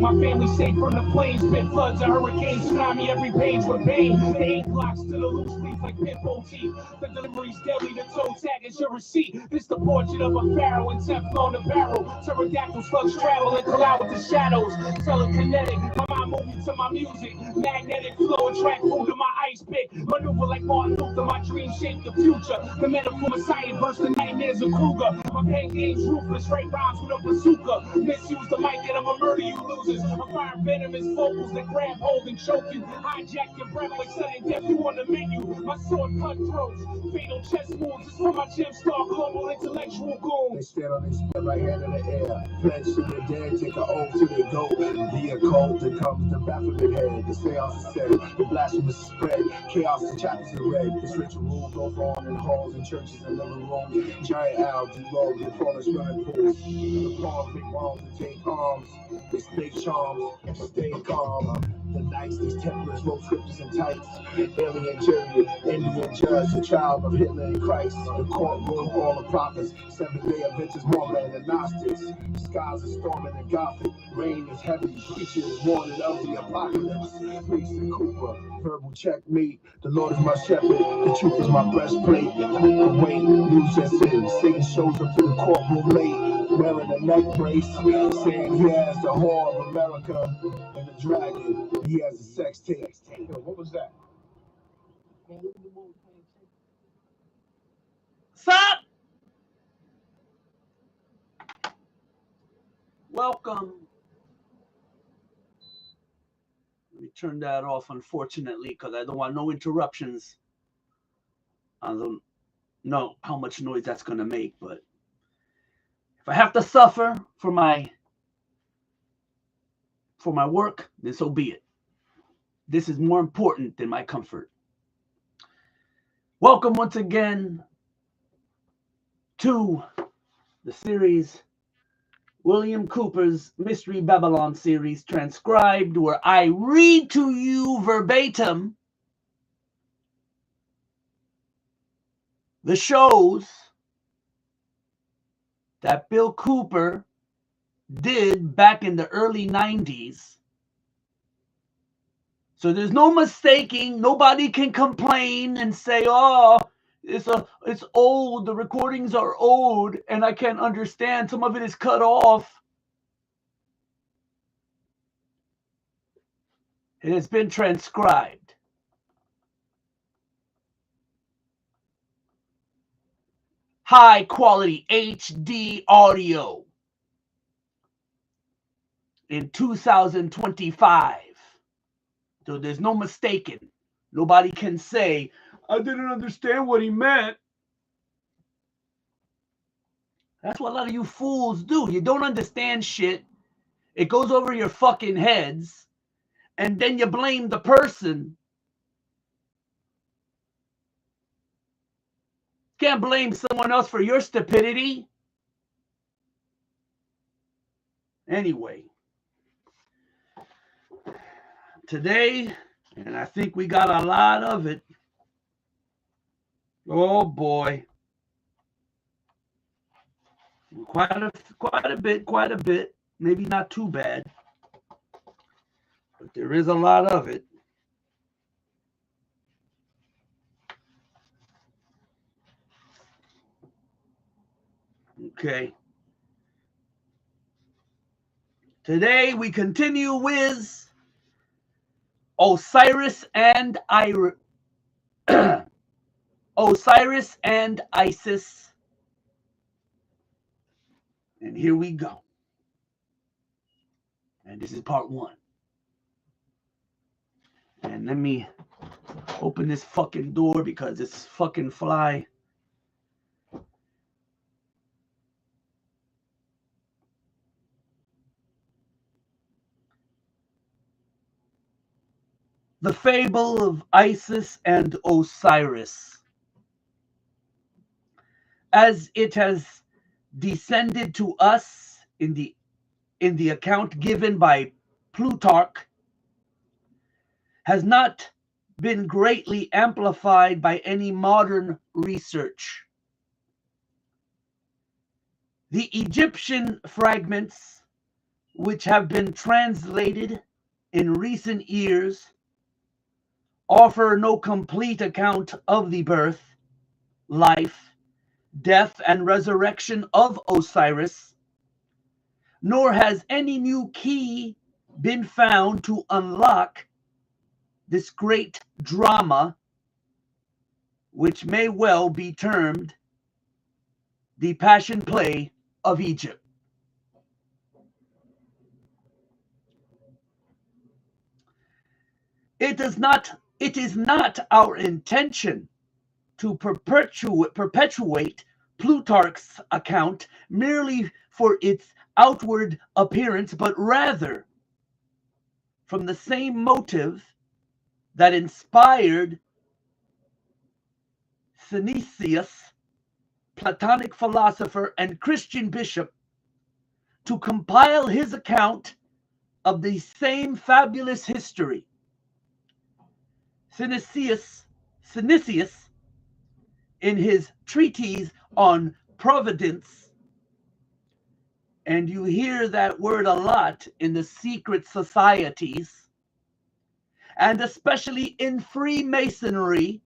My family safe from the flames, spit floods, a hurricane, tsunami, every page with pain. The ink blocks to the loose leaf like pinball teeth. The delivery's deadly, the toe tag is your receipt. This the portrait of a pharaoh and Teflon the barrel. Pterodactyl slugs travel and collide with the shadows. Telekinetic, my mind moving to my music. Magnetic flow, attract food to my ice pick. Maneuver like Martin Luther, my dreams shape the future. The metaphor Messiah burst the nightmares of Kruger. My pen game's ruthless, write rhymes with a bazooka. Misuse the mic and I'ma murder you losers. I fire venomous vocals that grab hold and choke you. Hijack your breath like sudden death, you on the menu. My sword cut throats, fatal chest wounds. It's for my gym star, global intellectual goons. They stand on their spit right hand in the air. Pledge to the dead, take an oath to the goat. The occult, then comes the Baphomet head. The seance is said, the blasphemous is spread. Chaos, the chapters are read. This ritual goes on in halls and churches and living rooms. Giant owl, D-Roll, the fallen swimming pools. The pawns make wrongs and take arms. They stay charms and stay calm. The knights, these Templars, wrote scriptures and tights. Alien jury, Indian judge, the child of Hitler and Christ. The courtroom, all the prophets. 7-day Adventures, Mormon and Gnostics. Skies are storming and Gothic. Rain is heavy. Preachers warning of the apocalypse. Priest and Cooper, verbal checkmate. The Lord is my shepherd. The truth is my breastplate. Wait, news just in. Satan shows up to the courtroom late. Wearing a neck brace, saying he has the whore of America and the dragon. He has a sex tape. Yo, what was that? Stop! Welcome. Let me turn that off, unfortunately, because I don't want no interruptions. I don't know how much noise that's going to make, but if I have to suffer for my work, then so be it. This is more important than my comfort. Welcome once again to the series, William Cooper's Mystery Babylon series, transcribed, where I read to you verbatim the shows that Bill Cooper did back in the early 90s. So there's no mistaking. Nobody can complain and say, oh, it's old, the recordings are old, and I can't understand. Some of it is cut off. It has been transcribed. High quality HD audio in 2025. So there's no mistaking. Nobody can say, I didn't understand what he meant. That's what a lot of you fools do. You don't understand shit. It goes over your fucking heads. And then you blame the person. Can't blame someone else for your stupidity. Anyway. Today, and I think we got a lot of it. Oh boy. Quite a bit. Maybe not too bad. But there is a lot of it. Okay. Today we continue with Osiris and Osiris and Isis. And here we go. And this is part 1. And let me open this fucking door because this fucking fly. The fable of Isis and Osiris, as it has descended to us in the account given by Plutarch, has not been greatly amplified by any modern research. The Egyptian fragments which have been translated in recent years offer no complete account of the birth, life, death, and resurrection of Osiris, nor has any new key been found to unlock this great drama, which may well be termed the Passion Play of Egypt. It is not our intention to perpetuate Plutarch's account merely for its outward appearance, but rather from the same motive that inspired Synesius, Platonic philosopher and Christian bishop, to compile his account of the same fabulous history. Synesius, in his treatise on Providence, and you hear that word a lot in the secret societies, and especially in Freemasonry,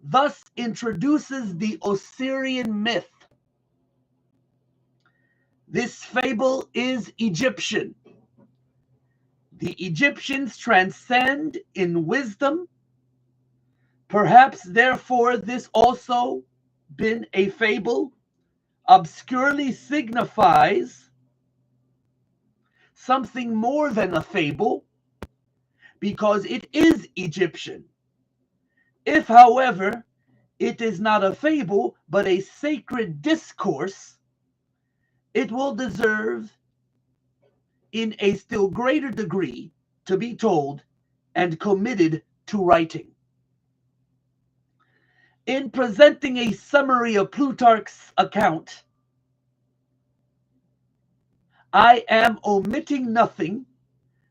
thus introduces the Osirian myth. This fable is Egyptian. The Egyptians transcend in wisdom. Perhaps, therefore, this also been a fable obscurely signifies something more than a fable, because it is Egyptian. If, however, it is not a fable, but a sacred discourse, it will deserve in a still greater degree to be told and committed to writing. In presenting a summary of Plutarch's account, I am omitting nothing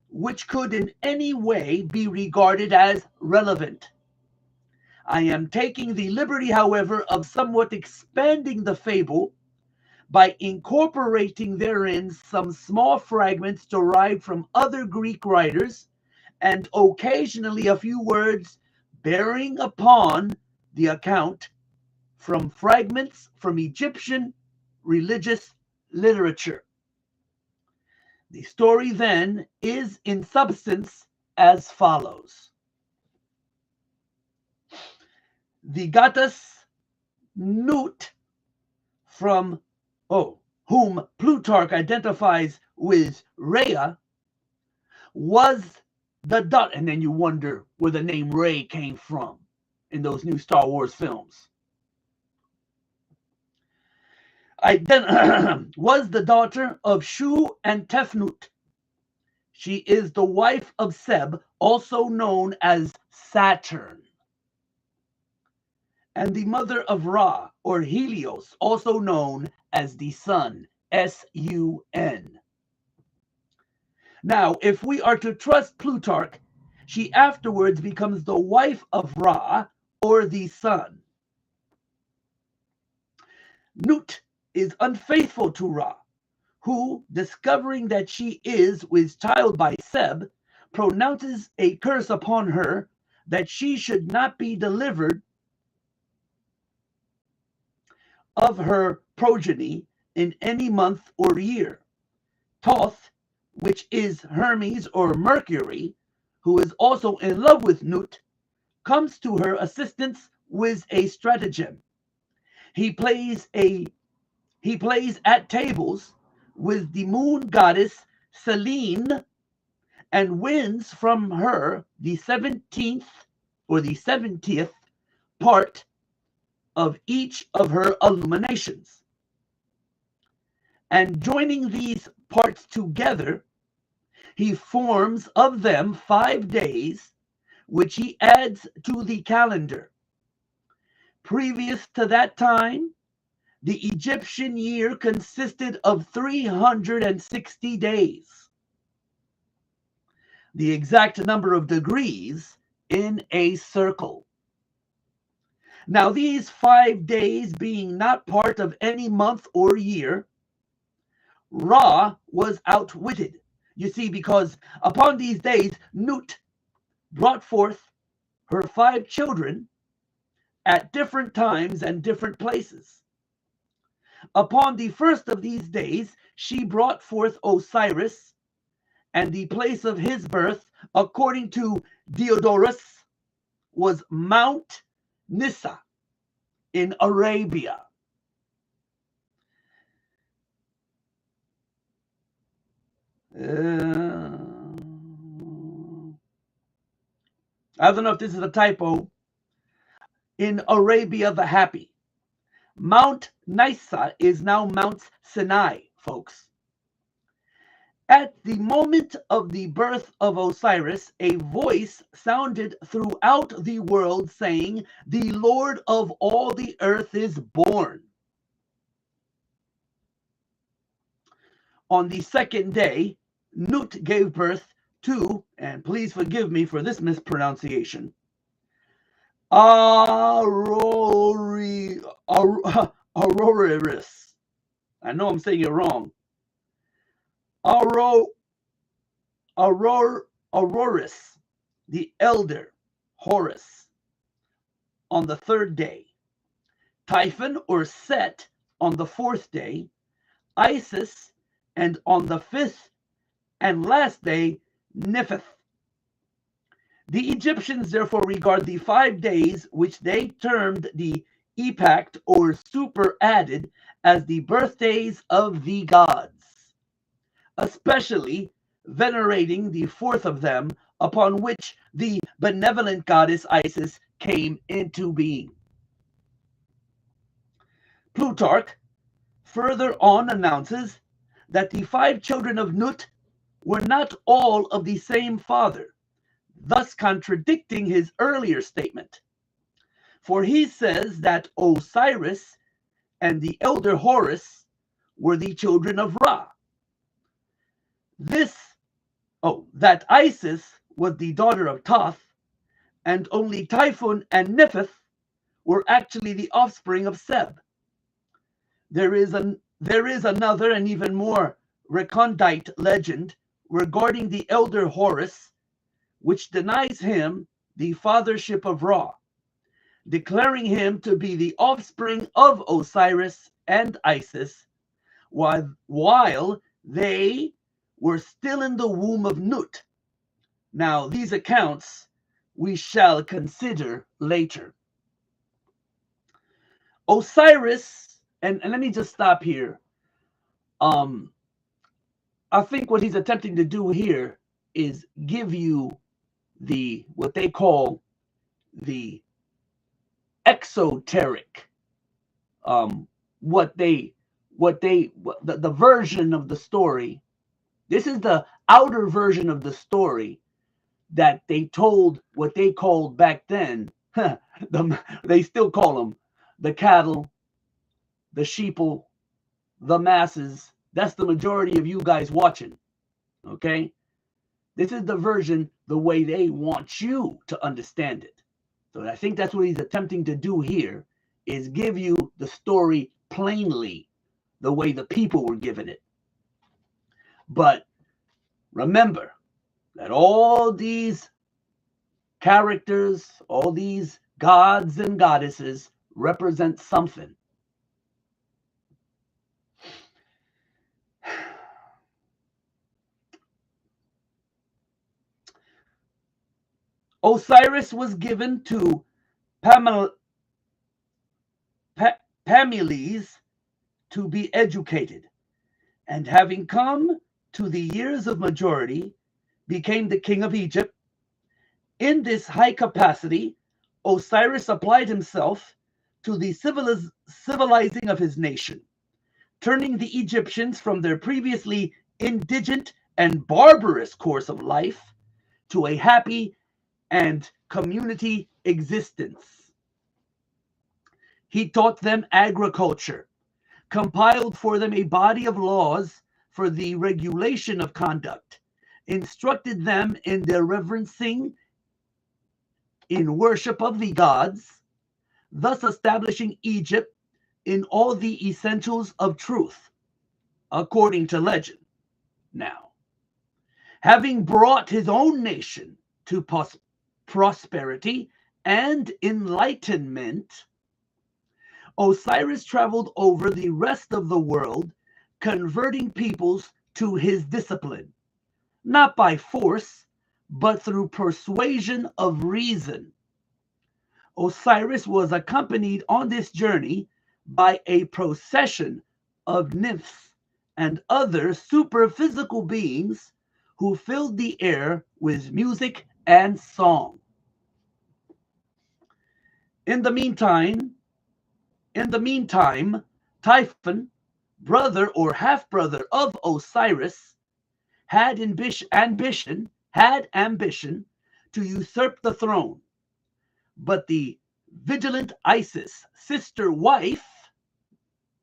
which could in any way be regarded as relevant. I am taking the liberty, however, of somewhat expanding the fable by incorporating therein some small fragments derived from other Greek writers, and occasionally a few words bearing upon the account from fragments from Egyptian religious literature. The story then is in substance as follows. The goddess Nut, from whom Plutarch identifies with Rhea, was the daughter, and then you wonder where the name Ray came from in those new Star Wars films. Was the daughter of Shu and Tefnut. She is the wife of Seb, also known as Saturn, and the mother of Ra, or Helios, also known as the sun, S-U-N. Now, if we are to trust Plutarch, she afterwards becomes the wife of Ra, or the sun. Nut is unfaithful to Ra, who, discovering that she is with child by Seb, pronounces a curse upon her that she should not be delivered of her progeny in any month or year. Thoth, which is Hermes or Mercury, who is also in love with Nut, comes to her assistance with a stratagem. He plays at tables with the moon goddess Selene and wins from her the 17th or the 70th part of each of her illuminations. And joining these parts together, he forms of them 5 days, which he adds to the calendar. Previous to that time, the Egyptian year consisted of 360 days. The exact number of degrees in a circle. Now, these 5 days being not part of any month or year, Ra was outwitted. You see, because upon these days, Nut brought forth her 5 children at different times and different places. Upon the first of these days, she brought forth Osiris, and the place of his birth, according to Diodorus, was Mount Nissa in Arabia. I don't know if this is a typo. In Arabia the Happy. Mount Nissa is now Mount Sinai, folks. At the moment of the birth of Osiris, a voice sounded throughout the world saying, "The Lord of all the earth is born." On the second day, Nut gave birth to, and please forgive me for this mispronunciation, Osiris. I know I'm saying it wrong. Osiris, the elder Horus, on the third day. Typhon or Set on the fourth day. Isis, and on the fifth and last day, Nephith. The Egyptians therefore regard the 5 days, which they termed the epact or superadded, as the birthdays of the gods, especially venerating the fourth of them, upon which the benevolent goddess Isis came into being. Plutarch further on announces that the 5 children of Nut were not all of the same father, thus contradicting his earlier statement. For he says that Osiris and the elder Horus were the children of Ra. That Isis was the daughter of Thoth, and only Typhon and Nephith were actually the offspring of Seb. There is another and even more recondite legend regarding the elder Horus, which denies him the fathership of Ra, declaring him to be the offspring of Osiris and Isis, while they were still in the womb of Nut. Now, these accounts we shall consider later. Osiris, and let me just stop here. I think what he's attempting to do here is give you what they call the exoteric, the version of the story. This is the outer version of the story that they told, what they called back then, they still call them the cattle, the sheeple, the masses. That's the majority of you guys watching, okay? This is the version the way they want you to understand it. So I think that's what he's attempting to do here, is give you the story plainly, the way the people were given it. But remember that all these characters, all these gods and goddesses represent something. Osiris was given to Pamiles to be educated, and having come to the years of majority, became the king of Egypt. In this high capacity, Osiris applied himself to the civilizing of his nation, turning the Egyptians from their previously indigent and barbarous course of life to a happy and community existence. He taught them agriculture, compiled for them a body of laws for the regulation of conduct, instructed them in their reverencing in worship of the gods, thus establishing Egypt in all the essentials of truth. according to legend. Now, having brought his own nation to prosperity and enlightenment, Osiris traveled over the rest of the world, converting peoples to his discipline, not by force, but through persuasion of reason. Osiris was accompanied on this journey by a procession of nymphs and other superphysical beings who filled the air with music and song. In the meantime, Typhon, brother or half-brother of Osiris, had ambition to usurp the throne. But the vigilant Isis, sister wife,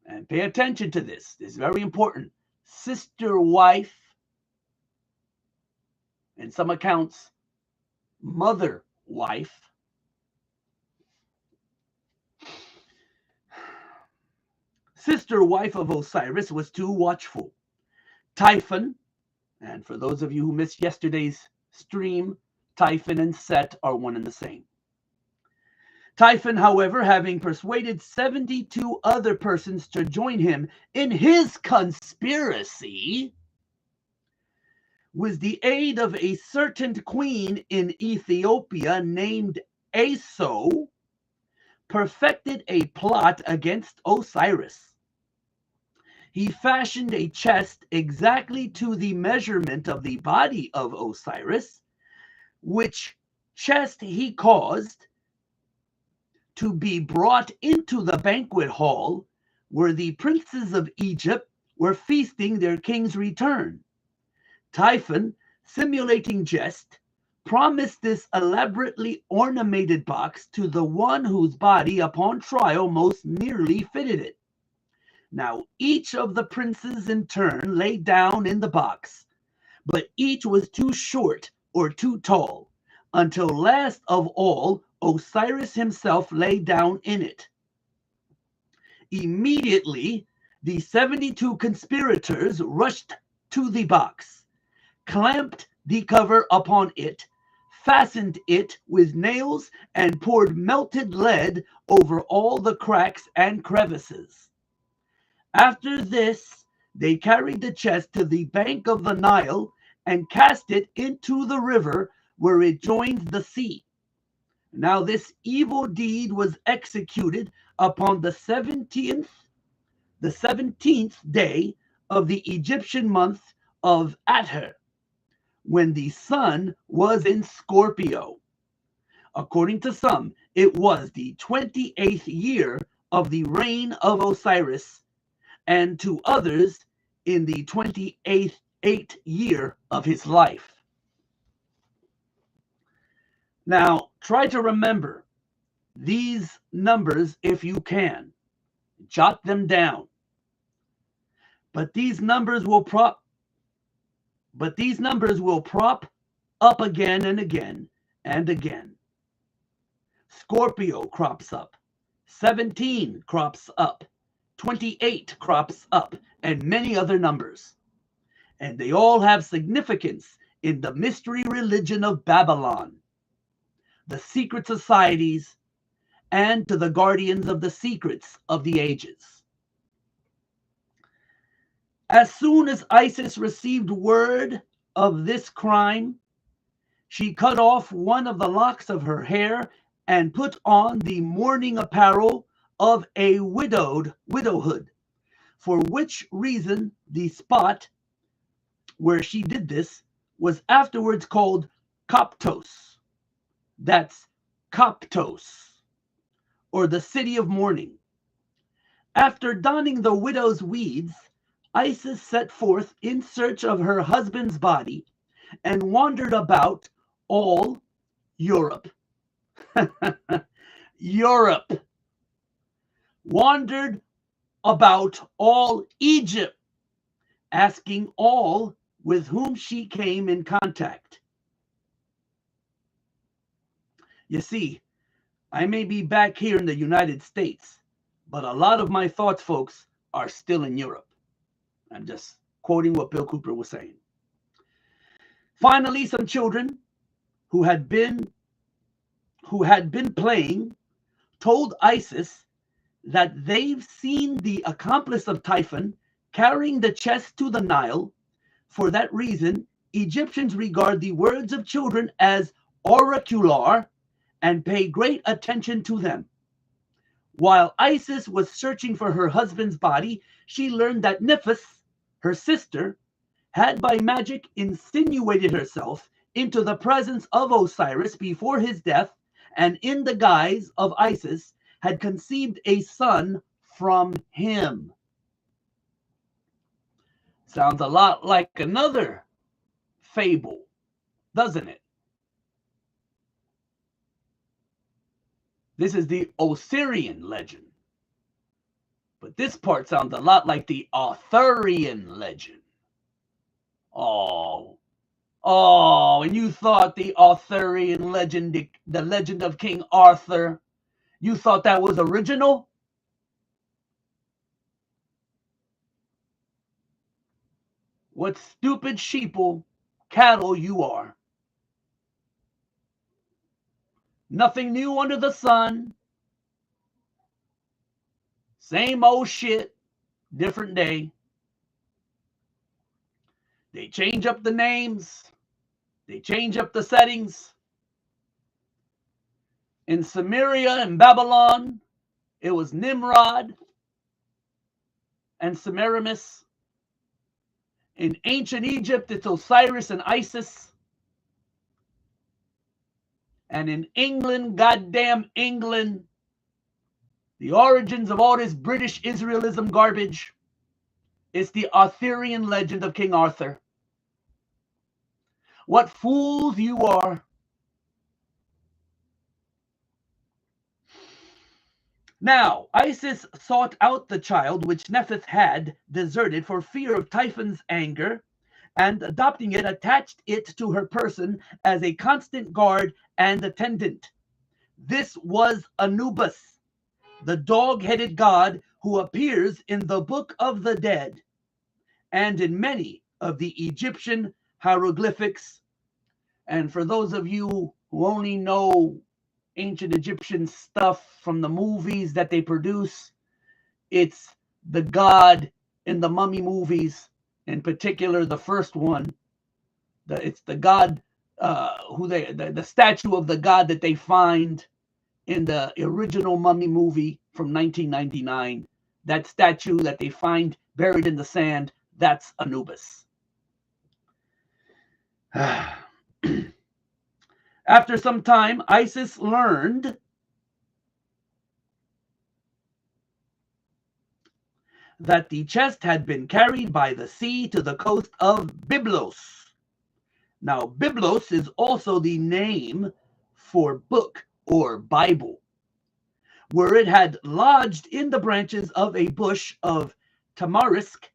and pay attention to this is very important, sister wife, in some accounts, mother wife, sister wife of Osiris, was too watchful. Typhon, and for those of you who missed yesterday's stream, Typhon and Set are one and the same. Typhon, however, having persuaded 72 other persons to join him in his conspiracy, with the aid of a certain queen in Ethiopia named Aso, perfected a plot against Osiris. He fashioned a chest exactly to the measurement of the body of Osiris, which chest he caused to be brought into the banquet hall where the princes of Egypt were feasting their king's return. Typhon, simulating jest, promised this elaborately ornamented box to the one whose body upon trial most nearly fitted it. Now each of the princes in turn lay down in the box, but each was too short or too tall, until last of all Osiris himself lay down in it. Immediately the 72 conspirators rushed to the box, clamped the cover upon it, fastened it with nails, and poured melted lead over all the cracks and crevices. After this, they carried the chest to the bank of the Nile and cast it into the river where it joins the sea. Now this evil deed was executed upon the 17th day of the Egyptian month of Adher, when the sun was in Scorpio. According to some, it was the 28th year of the reign of Osiris, and to others in the 28th year of his life. Now, try to remember these numbers if you can. Jot them down. But these numbers will prop up again and again and again. Scorpio crops up. 17 crops up. 28 crops up, and many other numbers. And they all have significance in the mystery religion of Babylon, the secret societies, and to the guardians of the secrets of the ages. As soon as Isis received word of this crime, she cut off one of the locks of her hair and put on the mourning apparel of a widowhood, for which reason the spot where she did this was afterwards called Koptos. That's Koptos, or the city of mourning. After donning the widow's weeds, Isis set forth in search of her husband's body and wandered about all Europe. Europe. Wandered about all Egypt, asking all with whom she came in contact. You see, I may be back here in the United States, but a lot of my thoughts, folks, are still in Europe. I'm just quoting what Bill Cooper was saying. Finally, some children who had been playing told Isis that they've seen the accomplice of Typhon carrying the chest to the Nile. For that reason, Egyptians regard the words of children as oracular and pay great attention to them. While Isis was searching for her husband's body, she learned that Nephthys, her sister, had by magic insinuated herself into the presence of Osiris before his death, and in the guise of Isis had conceived a son from him. Sounds a lot like another fable, doesn't it? This is the Osirian legend. But this part sounds a lot like the Arthurian legend. Oh, and you thought the Arthurian legend, the legend of King Arthur, you thought that was original? What stupid sheeple cattle you are. Nothing new under the sun. Same old shit, different day. They change up the names. They change up the settings. In Samaria and Babylon, it was Nimrod and Semiramis. In ancient Egypt, it's Osiris and Isis. And in England, goddamn England, the origins of all this British Israelism garbage, it's the Arthurian legend of King Arthur. What fools you are. Now, Isis sought out the child which Nephthys had deserted for fear of Typhon's anger, and adopting it, attached it to her person as a constant guard and attendant. This was Anubis, the dog-headed god who appears in the Book of the Dead and in many of the Egyptian hieroglyphics. And for those of you who only know ancient Egyptian stuff from the movies that they produce, it's the god in the mummy movies, in particular the first one. It's the god the statue of the god that they find in the original mummy movie from 1999. That statue that they find buried in the sand, that's Anubis. After some time, Isis learned that the chest had been carried by the sea to the coast of Byblos. Now, Byblos is also the name for book or Bible, where it had lodged in the branches of a bush of tamarisk,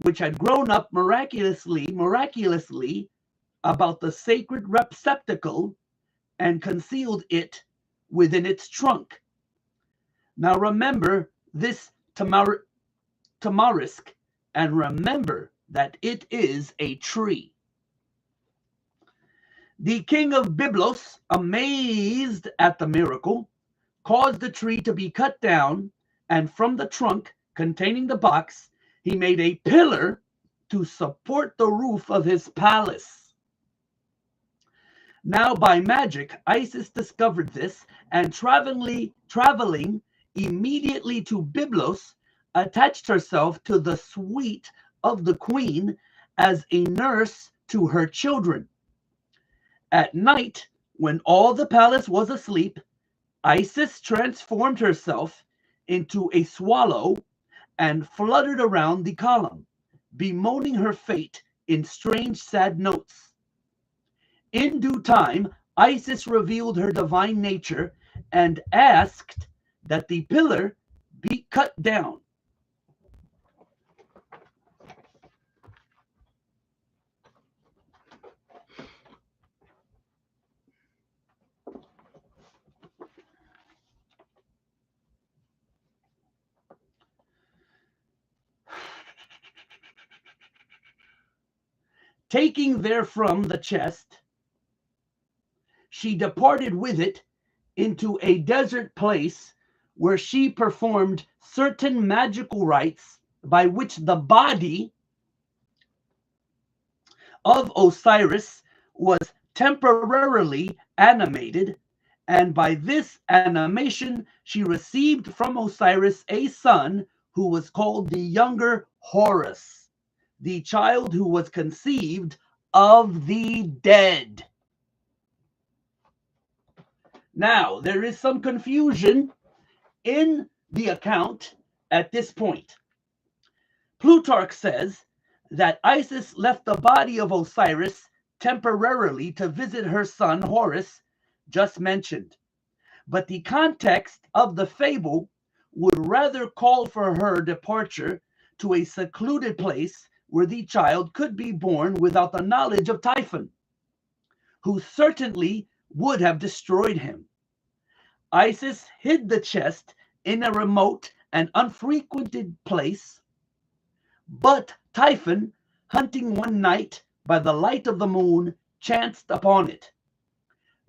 which had grown up miraculously about the sacred receptacle and concealed it within its trunk. Now remember this tamarisk, and remember that it is a tree. The king of Byblos, amazed at the miracle, caused the tree to be cut down, and from the trunk containing the box, he made a pillar to support the roof of his palace. Now, by magic, Isis discovered this, and traveling immediately to Byblos, attached herself to the suite of the queen as a nurse to her children. At night, when all the palace was asleep, Isis transformed herself into a swallow and fluttered around the column, bemoaning her fate in strange, sad notes. In due time, Isis revealed her divine nature and asked that the pillar be cut down. Taking therefrom the chest, she departed with it into a desert place where she performed certain magical rites by which the body of Osiris was temporarily animated, and by this animation she received from Osiris a son who was called the younger Horus, the child who was conceived of the dead. Now, there is some confusion in the account at this point. Plutarch says that Isis left the body of Osiris temporarily to visit her son Horus, just mentioned. But the context of the fable would rather call for her departure to a secluded place where the child could be born without the knowledge of Typhon, who certainly would have destroyed him. Isis hid the chest in a remote and unfrequented place, but Typhon, hunting one night by the light of the moon, chanced upon it.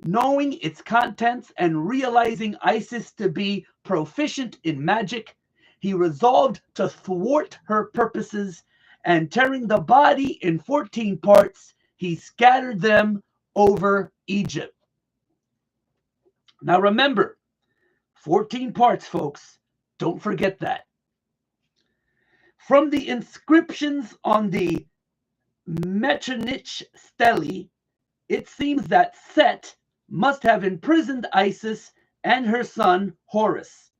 Knowing its contents and realizing Isis to be proficient in magic, he resolved to thwart her purposes, and tearing the body in 14 parts, he scattered them over Egypt. Now remember, 14 parts, folks. Don't forget that. From the inscriptions on the Metronich stele, it seems that Set must have imprisoned Isis and her son Horus.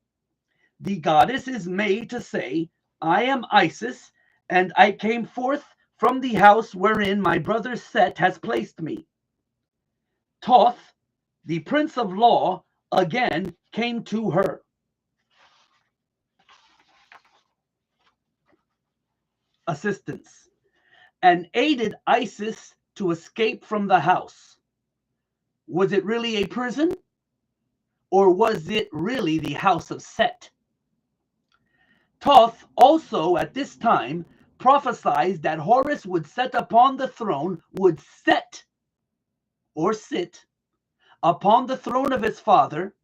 The goddess is made to say, "I am Isis, and I came forth from the house wherein my brother Set has placed me." Thoth, the prince of law, again came to her. Assistance, and aided Isis to escape from the house. Was it really a prison? Or was it really the house of Set? Thoth also at this time prophesied that Horus would set upon the throne, would set or sit upon the throne of his father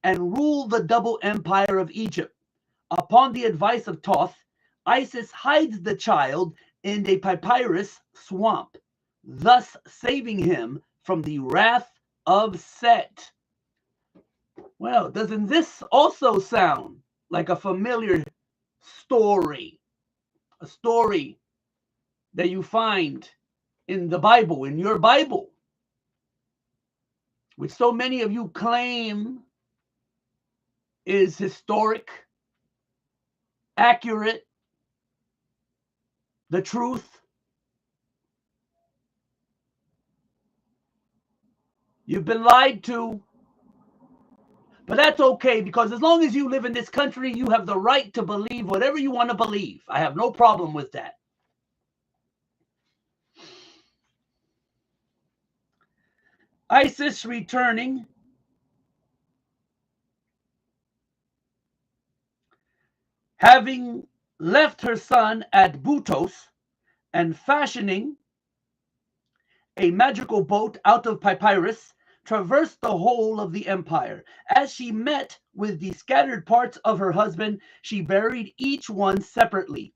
and rule the double empire of Egypt. Upon the advice of Thoth, Isis hides the child in a papyrus swamp, thus saving him from the wrath of Set. Well, doesn't this also sound like a familiar story? A story that you find in the Bible, in your Bible, which so many of you claim is historic, accurate, the truth. You've been lied to. But that's okay, because as long as you live in this country, you have the right to believe whatever you want to believe. I have no problem with that. Isis returning, having left her son at Butos and fashioning a magical boat out of papyrus, traversed the whole of the empire. As she met with the scattered parts of her husband, she buried each one separately.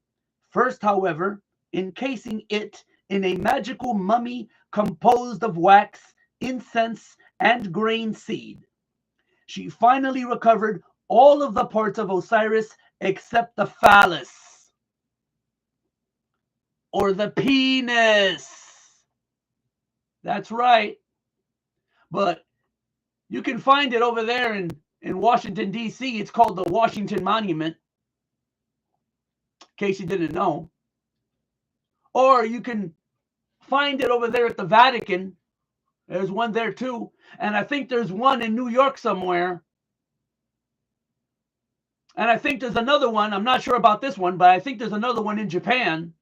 First, however, encasing it in a magical mummy composed of wax, incense, and grain seed. She finally recovered all of the parts of Osiris except the phallus, or the penis. That's right. But you can find it over there in Washington, D.C. It's called the Washington Monument, in case you didn't know. Or you can find it over there at the Vatican. There's one there too. And I think there's one in New York somewhere. And I think there's another one. I'm not sure about this one, but I think there's another one in Japan.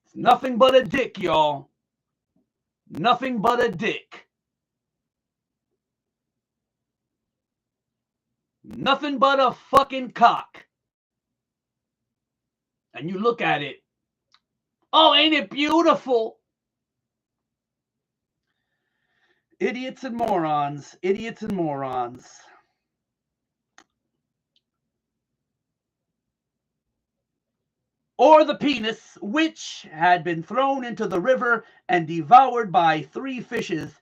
It's nothing but a dick, y'all. Nothing but a dick. Nothing but a fucking cock. And you look at it. Oh, ain't it beautiful? Idiots and morons. Idiots and morons. Or the penis, which had been thrown into the river and devoured by 3 fishes.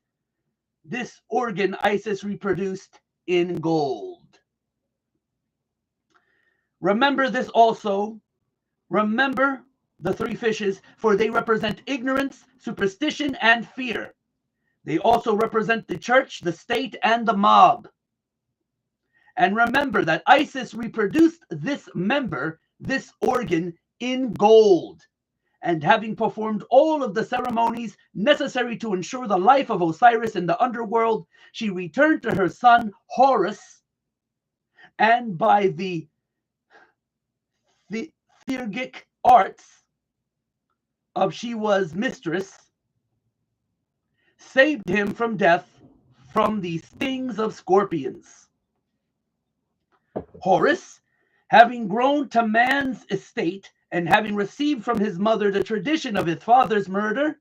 This organ Isis reproduced in gold. Remember this also. Remember the 3 fishes, for they represent ignorance, superstition, and fear. They also represent the church, the state, and the mob. And remember that Isis reproduced this member, this organ, in gold. And having performed all of the ceremonies necessary to ensure the life of Osiris in the underworld, she returned to her son Horus, and by the theurgic arts of she was mistress, saved him from death from the stings of scorpions. Horus, having grown to man's estate and having received from his mother the tradition of his father's murder,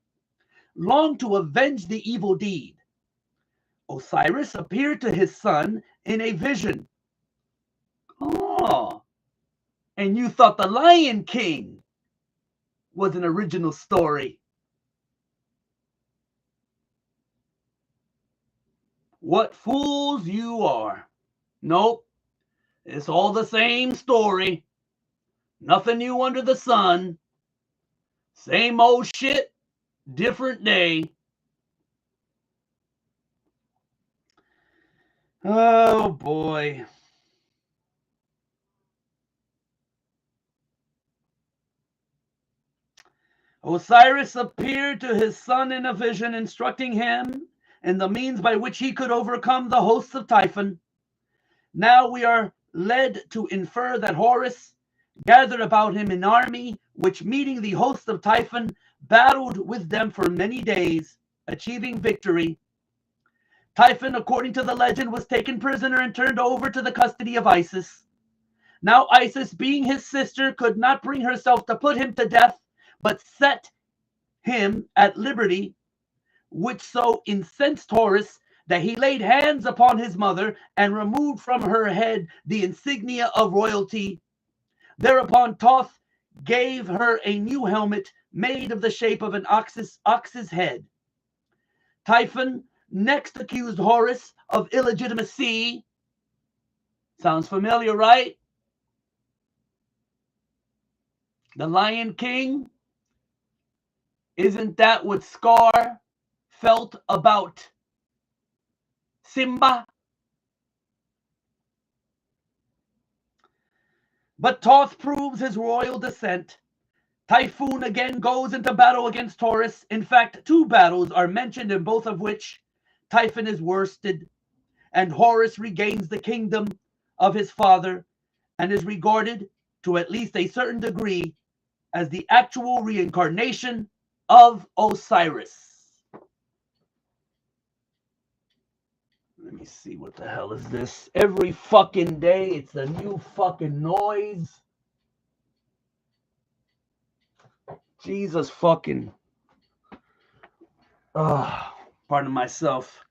longed to avenge the evil deed. Osiris appeared to his son in a vision. Oh, and you thought the Lion King was an original story. What fools you are. Nope, it's all the same story. Nothing new under the sun. Same old shit, different day. Oh boy. Osiris appeared to his son in a vision, instructing him in the means by which he could overcome the hosts of Typhon. Now we are led to infer that Horus gathered about him an army, which, meeting the hosts of Typhon, battled with them for many days, achieving victory. Typhon, according to the legend, was taken prisoner and turned over to the custody of Isis. Now Isis, being his sister, could not bring herself to put him to death, but set him at liberty, which so incensed Horus that he laid hands upon his mother and removed from her head the insignia of royalty. Thereupon Thoth gave her a new helmet made of the shape of an ox's head. Typhon next accused Horus of illegitimacy. Sounds familiar, right? The Lion King. Isn't that what Scar felt about Simba? But Thoth proves his royal descent. Typhoon again goes into battle against Horus. In fact, 2 battles are mentioned, in both of which Typhon is worsted, and Horus regains the kingdom of his father and is regarded, to at least a certain degree, as the actual reincarnation of Osiris. Let me see, what the hell is this? Every fucking day it's a new fucking noise. Jesus fucking. Pardon myself.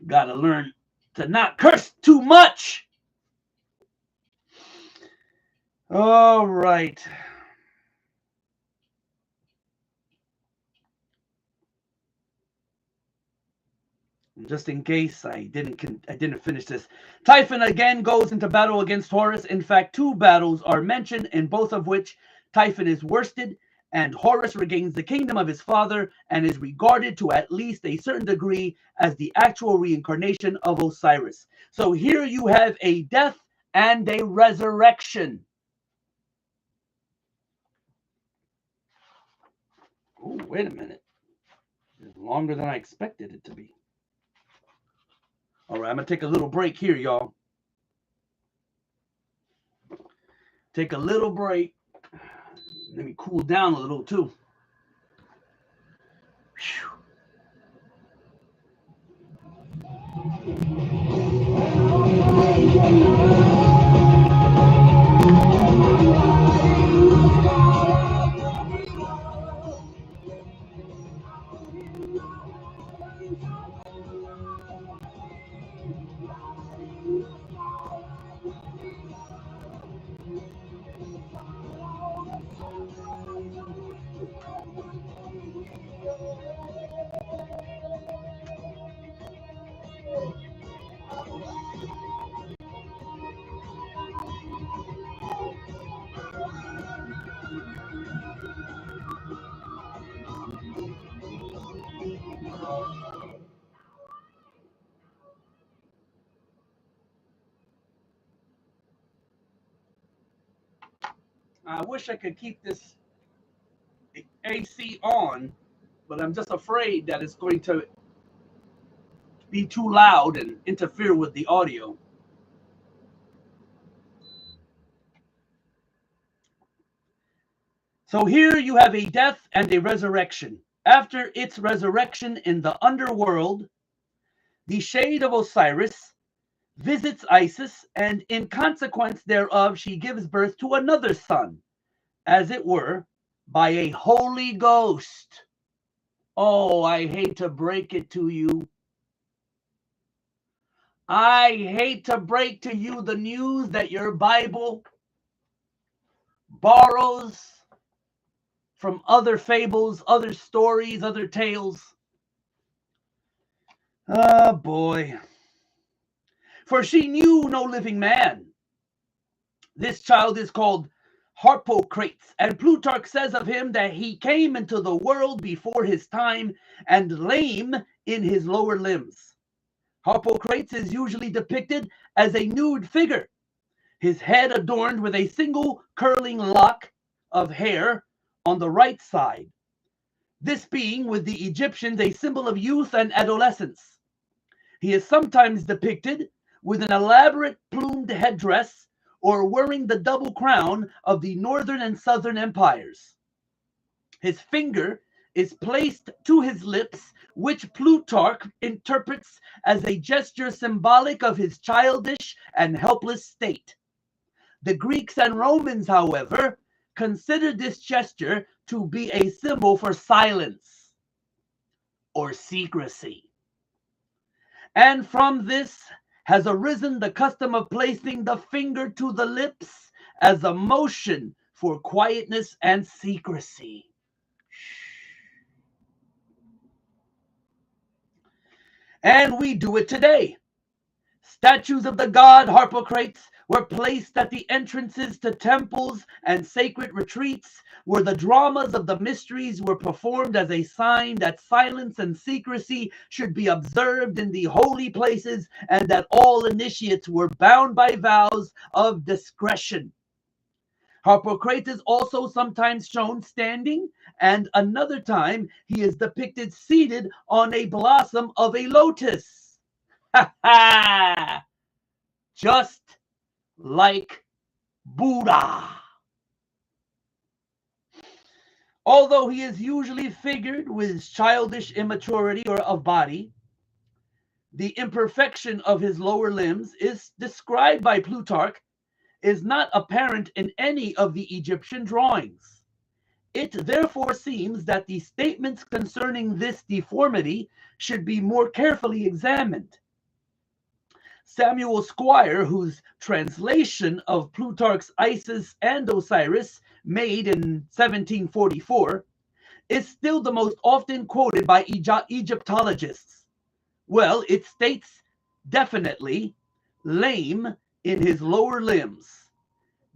Gotta learn to not curse too much. All right. Just in case I didn't finish this. Typhon again goes into battle against Horus. In fact, 2 battles are mentioned, in both of which Typhon is worsted, and Horus regains the kingdom of his father and is regarded, to at least a certain degree, as the actual reincarnation of Osiris. So here you have a death and a resurrection. Oh, wait a minute. It's longer than I expected it to be. All right, I'm going to take a little break here, y'all. Take a little break. Let me cool down a little, too. Whew. I wish I could keep this AC on, but I'm just afraid that it's going to be too loud and interfere with the audio. So here you have a death and a resurrection. After its resurrection in the underworld, the shade of Osiris visits Isis, and in consequence thereof she gives birth to another son, as it were, by a Holy Ghost. Oh, I hate to break it to you. I hate to break to you the news that your Bible borrows from other fables, other stories, other tales. Ah, boy. For she knew no living man. This child is called Harpocrates, and Plutarch says of him that he came into the world before his time and lame in his lower limbs. Harpocrates is usually depicted as a nude figure, his head adorned with a single curling lock of hair on the right side, this being with the Egyptians a symbol of youth and adolescence. He is sometimes depicted with an elaborate plumed headdress or wearing the double crown of the northern and southern empires. His finger is placed to his lips, which Plutarch interprets as a gesture symbolic of his childish and helpless state. The Greeks and Romans, however, considered this gesture to be a symbol for silence or secrecy. And from this has arisen the custom of placing the finger to the lips as a motion for quietness and secrecy. And we do it today. Statues of the god Harpocrates were placed at the entrances to temples and sacred retreats, where the dramas of the mysteries were performed as a sign that silence and secrecy should be observed in the holy places, and that all initiates were bound by vows of discretion. Harpocrates is also sometimes shown standing, and another time he is depicted seated on a blossom of a lotus. Ha ha! Just like Buddha. Although he is usually figured with childish immaturity or of body, the imperfection of his lower limbs is described by Plutarch is not apparent in any of the Egyptian drawings. It therefore seems that the statements concerning this deformity should be more carefully examined. Samuel Squire, whose translation of Plutarch's Isis and Osiris, made in 1744, is still the most often quoted by Egyptologists. Well, it states definitely lame in his lower limbs.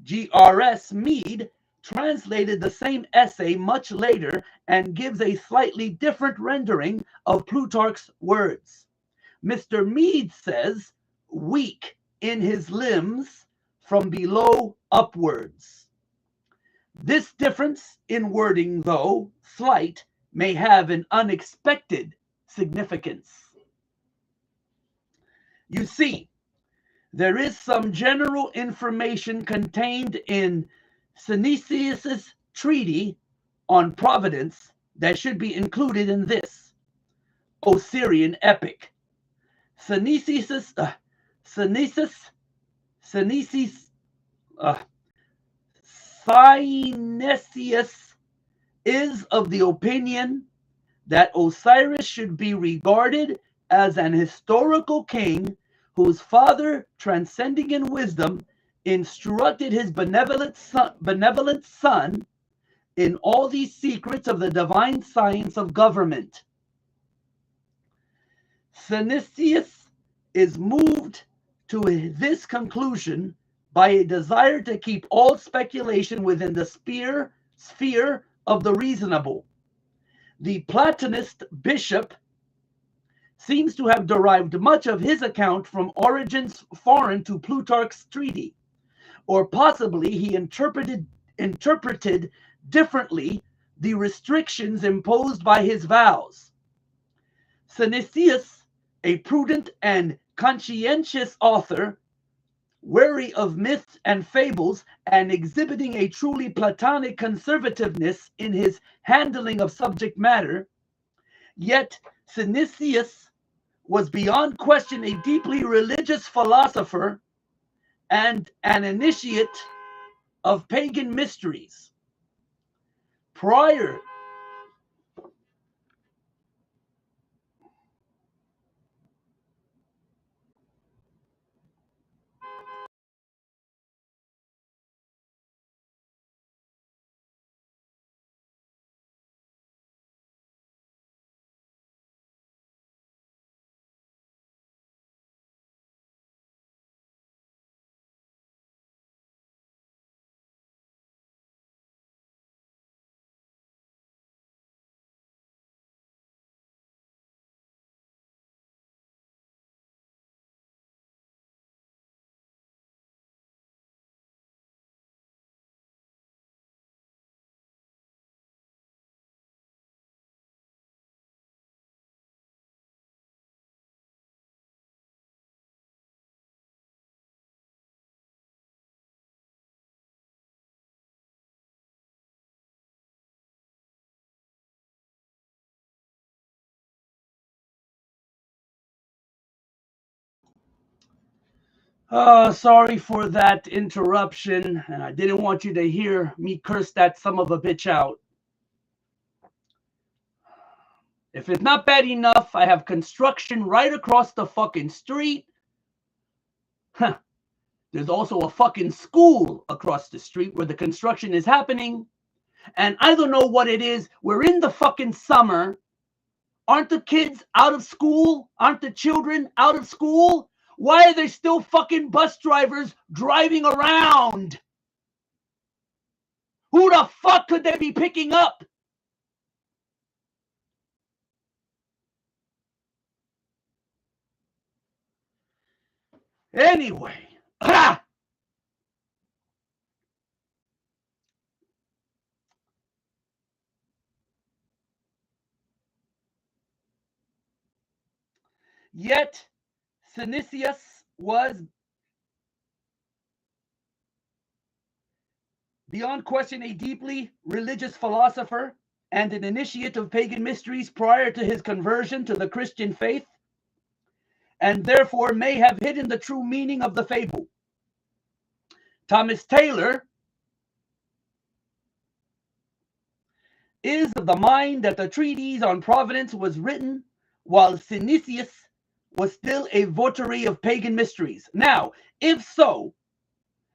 G.R.S. Mead translated the same essay much later and gives a slightly different rendering of Plutarch's words. Mr. Mead says, weak in his limbs from below upwards. This difference in wording, though slight, may have an unexpected significance. You see, there is some general information contained in Synesius' treaty on Providence that should be included in this Osirian epic. Synesius is of the opinion that Osiris should be regarded as an historical king whose father, transcending in wisdom, instructed his benevolent son in all these secrets of the divine science of government. Synesius is moved to this conclusion by a desire to keep all speculation within the sphere of the reasonable. The Platonist bishop seems to have derived much of his account from origins foreign to Plutarch's treaty, or possibly he interpreted interpreted differently the restrictions imposed by his vows. Synesius, a prudent and conscientious author, wary of myths and fables and exhibiting a truly Platonic conservativeness in his handling of subject matter, yet Synesius was beyond question a deeply religious philosopher and an initiate of pagan mysteries. Prior sorry for that interruption, and I didn't want you to hear me curse that son of a bitch out. If it's not bad enough, I have construction right across the fucking street. Huh. There's also a fucking school across the street where the construction is happening. And I don't know what it is. We're in the fucking summer. Aren't the kids out of school? Aren't the children out of school? Why are there still fucking bus drivers driving around? Who the fuck could they be picking up? Anyway. Ha! Yet, Synesius was beyond question a deeply religious philosopher and an initiate of pagan mysteries prior to his conversion to the Christian faith, and therefore may have hidden the true meaning of the fable. Thomas Taylor is of the mind that the treatise on providence was written while Synesius was still a votary of pagan mysteries. Now, if so,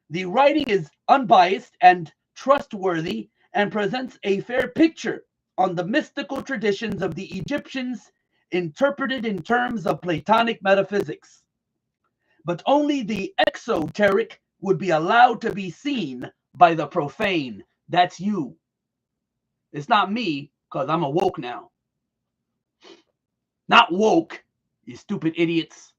the writing is unbiased and trustworthy and presents a fair picture on the mystical traditions of the Egyptians interpreted in terms of Platonic metaphysics. But only the exoteric would be allowed to be seen by the profane. That's you. It's not me, because I'm awoke now. Not woke, you stupid idiots.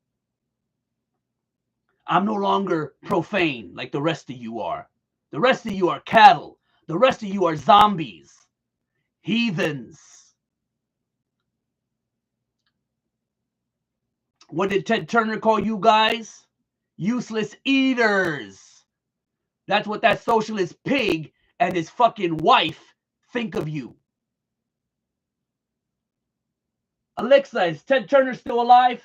I'm no longer profane like the rest of you are. The rest of you are cattle. The rest of you are zombies. Heathens. What did Ted Turner call you guys? Useless eaters. That's what that socialist pig and his fucking wife think of you. Alexa, is Ted Turner still alive?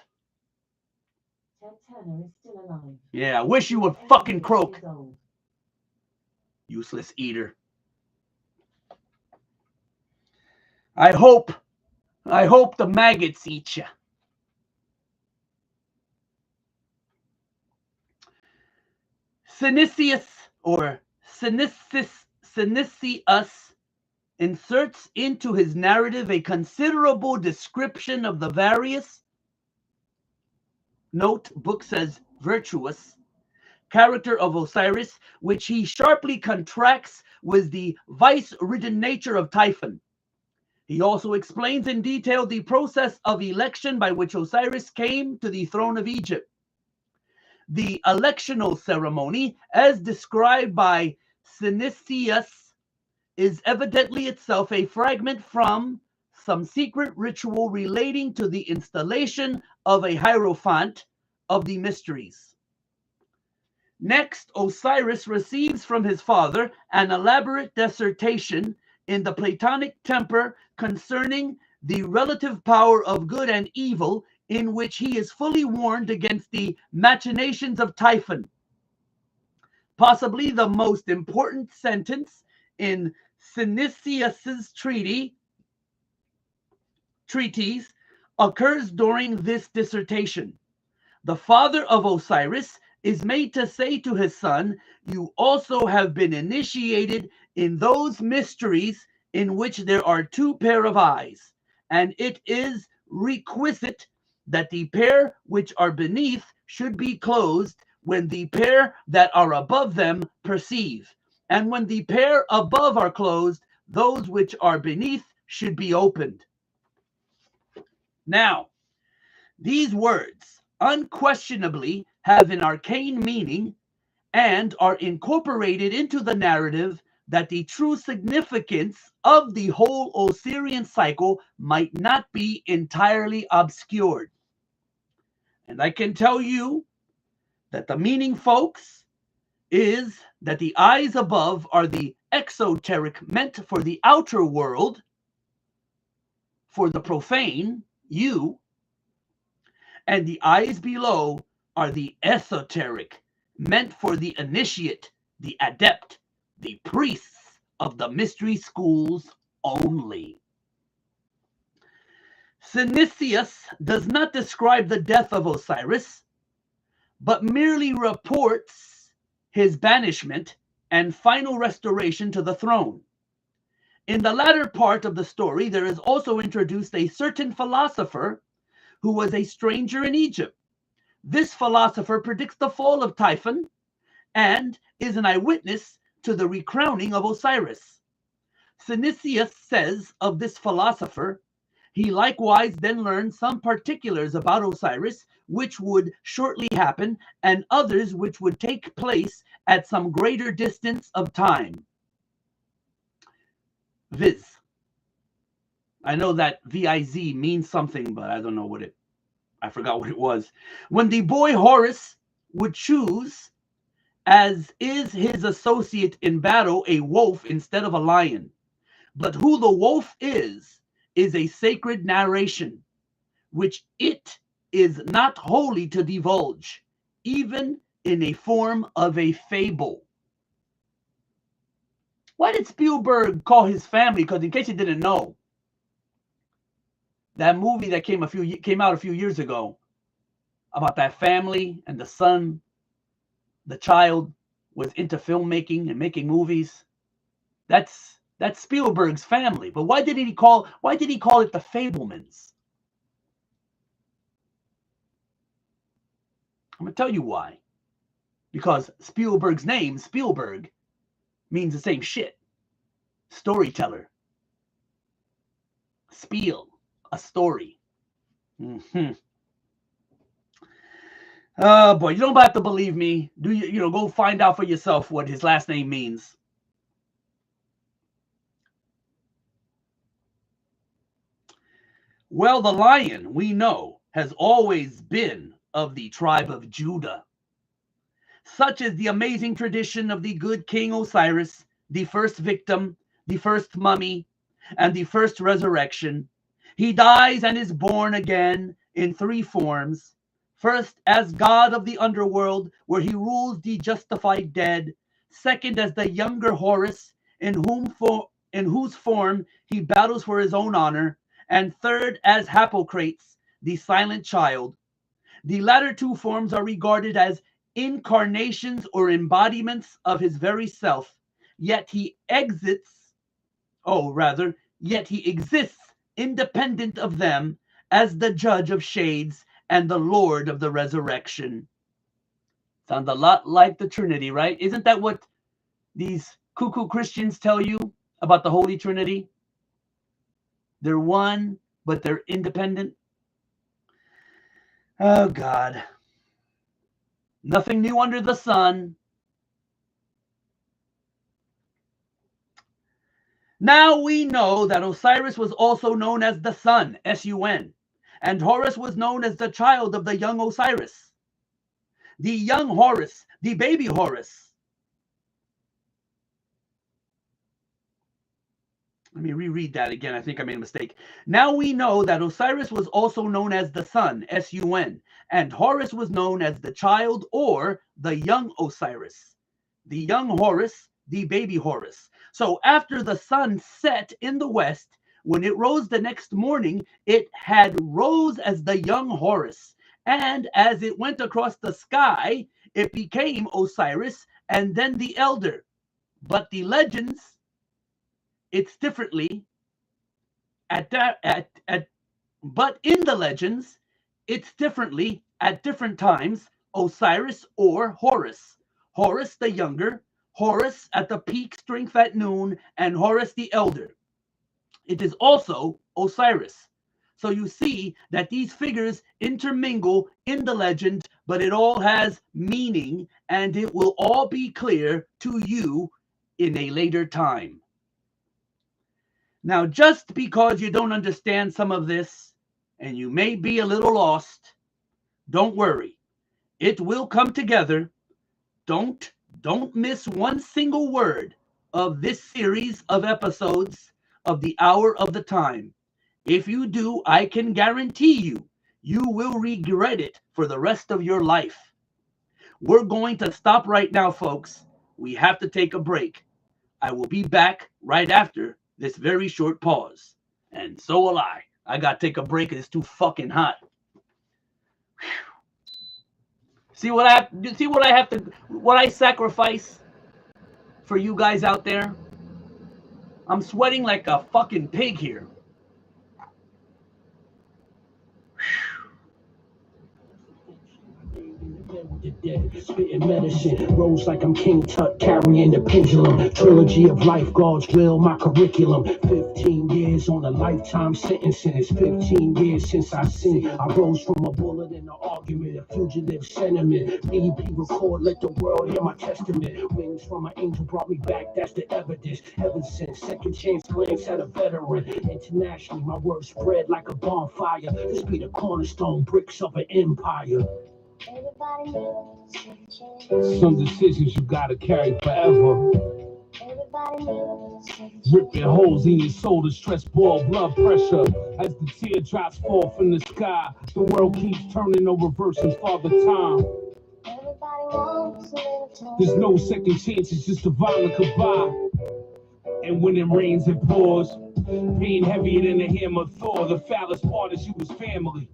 Ted Turner is still alive. Yeah, I wish you would fucking croak. Useless eater. I hope the maggots eat you. Synesius or Synesius inserts into his narrative a considerable description of the various, note, book says virtuous, character of Osiris, which he sharply contrasts with the vice-ridden nature of Typhon. He also explains in detail the process of election by which Osiris came to the throne of Egypt. The electional ceremony, as described by Synesius is evidently itself a fragment from some secret ritual relating to the installation of a hierophant of the mysteries. Next, Osiris receives from his father an elaborate dissertation in the Platonic temper concerning the relative power of good and evil, in which he is fully warned against the machinations of Typhon. Possibly the most important sentence in Synesius's treatise occurs during this dissertation. The father of Osiris is made to say to his son, "You also have been initiated in those mysteries in which there are two pair of eyes, and it is requisite that the pair which are beneath should be closed when the pair that are above them perceive, and when the pair above are closed, those which are beneath should be opened." Now, these words unquestionably have an arcane meaning and are incorporated into the narrative that the true significance of the whole Osirian cycle might not be entirely obscured. And I can tell you that the meaning, folks, is that the eyes above are the exoteric meant for the outer world, for the profane, you, and the eyes below are the esoteric, meant for the initiate, the adept, the priests of the mystery schools only. Synesius does not describe the death of Osiris, but merely reports his banishment and final restoration to the throne. In the latter part of the story, there is also introduced a certain philosopher who was a stranger in Egypt. This philosopher predicts the fall of Typhon and is an eyewitness to the recrowning of Osiris. Synesius says of this philosopher, he likewise then learned some particulars about Osiris which would shortly happen, and others which would take place at some greater distance of time. Viz. I know that V-I-Z means something, but I don't know what I forgot what it was. When the boy Horus would choose, as is his associate in battle, a wolf instead of a lion. But who the wolf is a sacred narration, which it is not wholly to divulge, even in a form of a fable. Why did Spielberg call his family? Because in case you didn't know, that movie that came out a few years ago about that family and the son, the child was into filmmaking and making movies. That's Spielberg's family. But why did he call it the Fablemans? I'm gonna tell you why. Because Spielberg's name, Spielberg, means the same shit. Storyteller. Spiel, a story. Oh boy, you don't have to believe me. Go find out for yourself what his last name means. Well, the lion, we know, has always been of the tribe of Judah. Such is the amazing tradition of the good King Osiris, the first victim, the first mummy, and the first resurrection. He dies and is born again in three forms. First, as god of the underworld, where he rules the justified dead. Second, as the younger Horus, in whose form he battles for his own honor. And third, as Hippocrates, the silent child. The latter two forms are regarded as incarnations or embodiments of his very self, yet he exists independent of them as the judge of shades and the Lord of the resurrection. Sounds a lot like the Trinity, right? Isn't that what these cuckoo Christians tell you about the Holy Trinity? They're one, but they're independent. Oh, God. Nothing new under the sun. Now we know that Osiris was also known as the sun, S-U-N, and Horus was known as the child of the young Osiris. The young Horus, the baby Horus. Let me reread that again. I think I made a mistake. Now we know that Osiris was also known as the sun, S-U-N, and Horus was known as the child or the young Osiris. The young Horus, the baby Horus. So after the sun set in the west, when it rose the next morning, it had rose as the young Horus. And as it went across the sky, it became Osiris and then the elder. But the legends, it's differently but in the legends, it's differently at different times, Osiris or Horus. Horus the younger, Horus at the peak strength at noon, and Horus the elder. It is also Osiris. So you see that these figures intermingle in the legend, but it all has meaning, and it will all be clear to you in a later time. Now, just because you don't understand some of this, and you may be a little lost, don't worry. It will come together. Don't miss one single word of this series of episodes of the Hour of the Time. If you do, I can guarantee you, you will regret it for the rest of your life. We're going to stop right now, folks. We have to take a break. I will be back right after this very short pause. And so will I. I got to take a break. It's too fucking hot. See what I sacrifice for you guys out there? I'm sweating like a fucking pig here. Spitting medicine, rose like I'm King Tut, carrying the pendulum. Trilogy of life, God's will, my curriculum. 15 years on a lifetime sentence, and it's 15 years since I sinned. I rose from a bullet in an argument, a fugitive sentiment. BEP record, let the world hear my testament. Wings from an angel brought me back, that's the evidence. Heaven sent, second chance glance at a veteran. Internationally, my words spread like a bonfire. This be the cornerstone bricks of an empire. Everybody needs a chance. Some decisions you gotta carry forever. Everybody needs a chance. Ripping holes in your soul to stress ball blood pressure. As the teardrops fall from the sky, the world keeps turning, no reversing father time. Everybody wants a little time. There's no second chance, it's just a violent goodbye. And when it rains, it pours. Being heavier than the hammer of Thor. The foulest part is you was family.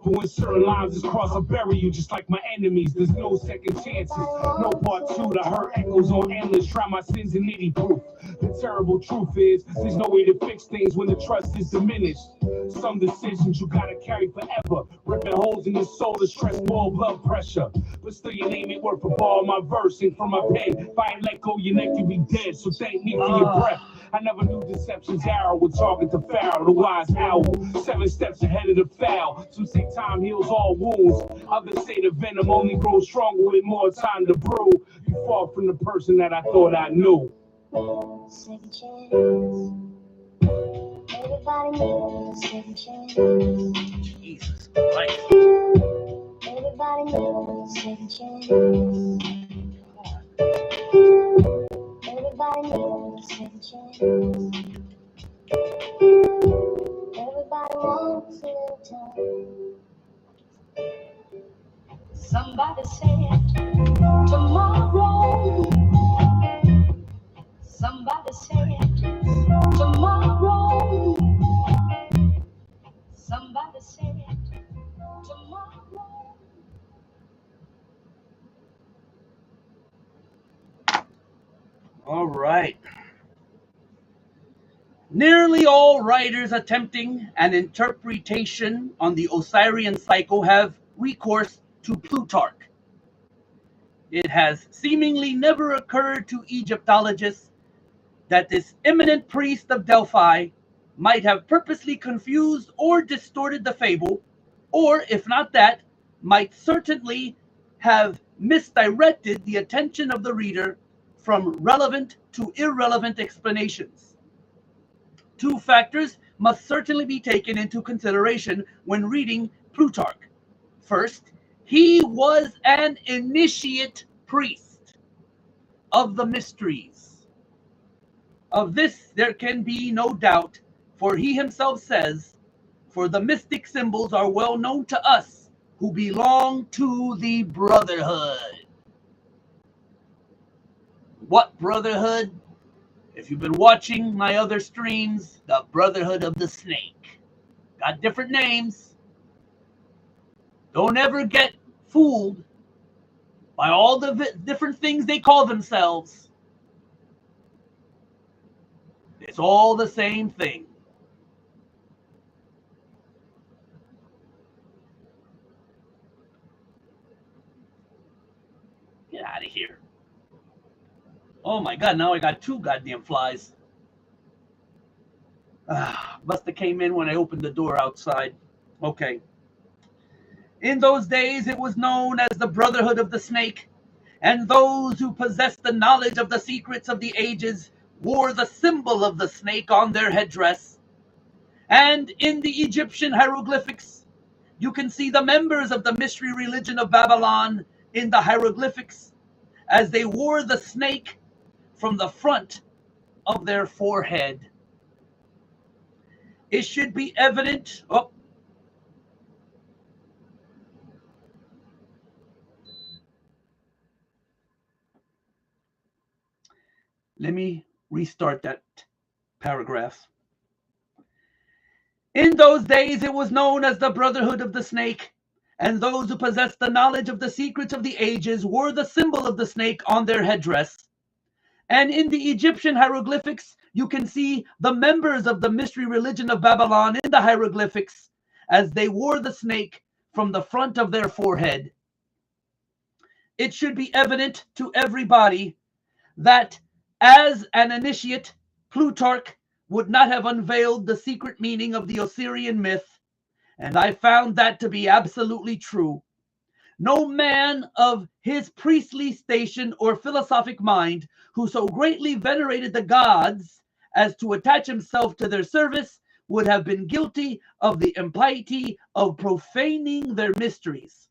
But when certain lines is crossed, I bury you just like my enemies. There's no second chances, no part two. The hurt echoes on endless. Try my sins in nitty proof. The terrible truth is, there's no way to fix things when the trust is diminished. Some decisions you gotta carry forever. Ripping holes in your soul to stress ball blood pressure. But still your name ain't worth a ball. My verse ain't from my pen. If I ain't let go, your neck you'll be dead. So thank me for your breath. I never knew deception's arrow would target the Pharaoh, the wise owl. 7 steps ahead of the foul. Some say time heals all wounds. Others say the venom only grows stronger with more time to brew. You fall from the person that I thought I knew. Second chance. Everybody needs a second chance. Jesus Christ. Everybody needs a second chance. Everybody needs a second chance. Everybody wants a little time. Somebody said tomorrow. Somebody said tomorrow. Somebody said tomorrow. All right. Nearly all writers attempting an interpretation on the Osirian cycle have recourse to Plutarch. It has seemingly never occurred to Egyptologists that this eminent priest of Delphi might have purposely confused or distorted the fable, or if not that, might certainly have misdirected the attention of the reader from relevant to irrelevant explanations. two factors must certainly be taken into consideration when reading Plutarch. First, he was an initiate priest of the mysteries. Of this there can be no doubt, for he himself says, "For the mystic symbols are well known to us who belong to the brotherhood." What brotherhood? If you've been watching my other streams, the Brotherhood of the Snake. Got different names. Don't ever get fooled by all the different things they call themselves. It's all the same thing. Get out of here. Oh my God, now I got two goddamn flies. Must have came in when I opened the door outside. Okay. In those days it was known as the Brotherhood of the Snake, and those who possessed the knowledge of the secrets of the ages wore the symbol of the snake on their headdress. And in the Egyptian hieroglyphics, you can see the members of the mystery religion of Babylon in the hieroglyphics as they wore the snake from the front of their forehead. It should be evident. Oh, let me restart that paragraph. In those days it was known as the Brotherhood of the Snake, and those who possessed the knowledge of the secrets of the ages wore the symbol of the snake on their headdress. And in the Egyptian hieroglyphics, you can see the members of the mystery religion of Babylon in the hieroglyphics as they wore the snake from the front of their forehead. It should be evident to everybody that as an initiate, Plutarch would not have unveiled the secret meaning of the Osirian myth, and I found that to be absolutely true. No man of his priestly station or philosophic mind who so greatly venerated the gods as to attach himself to their service would have been guilty of the impiety of profaning their mysteries,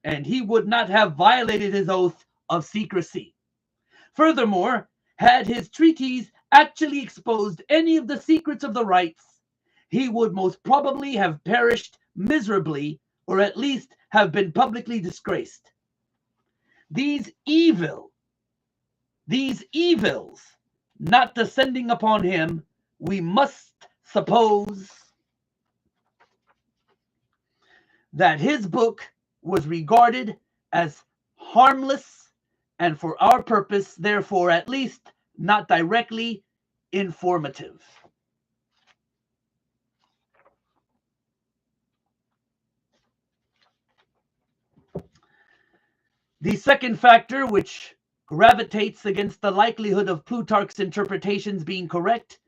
and he would not have violated his oath of secrecy. Furthermore, had his treatise actually exposed any of the secrets of the rites, he would most probably have perished miserably, or at least have been publicly disgraced. These evils not descending upon him, we must suppose that his book was regarded as harmless, and for our purpose, therefore, at least not directly informative. The second factor, which gravitates against the likelihood of Plutarch's interpretations being correct,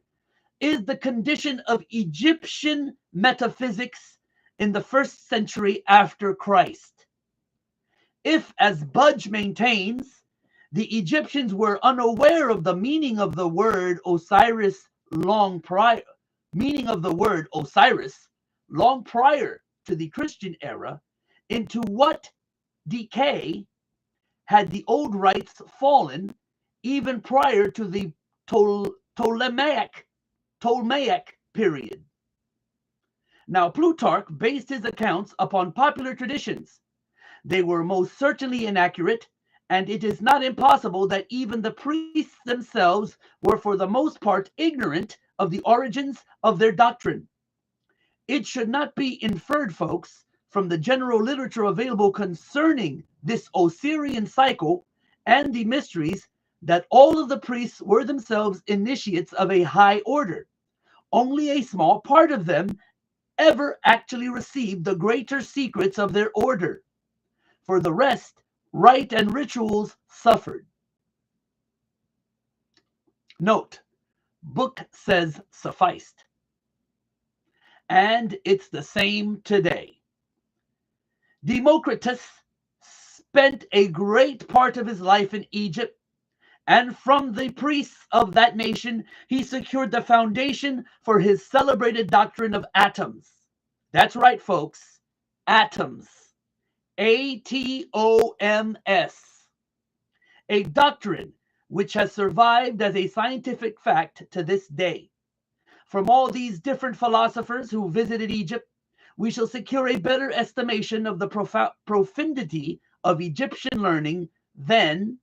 is the condition of Egyptian metaphysics in the 1st century after Christ. If, as Budge maintains, the Egyptians were unaware of the meaning of the word Osiris long prior to the Christian era, into what decay had the old rites fallen even prior to the Ptolemaic period? Now, Plutarch based his accounts upon popular traditions. They were most certainly inaccurate, and it is not impossible that even the priests themselves were for the most part ignorant of the origins of their doctrine. It should not be inferred, folks, from the general literature available concerning this Osirian cycle and the mysteries that all of the priests were themselves initiates of a high order. Only a small part of them ever actually received the greater secrets of their order. For the rest, rite and rituals suffered. Note, book says sufficed. And it's the same today. Democritus spent a great part of his life in Egypt, And from the priests of that nation, he secured the foundation for his celebrated doctrine of atoms. That's right, folks. Atoms. A-T-O-M-S. A doctrine which has survived as a scientific fact to this day. From all these different philosophers who visited Egypt, we shall secure a better estimation of the profundity of Egyptian learning than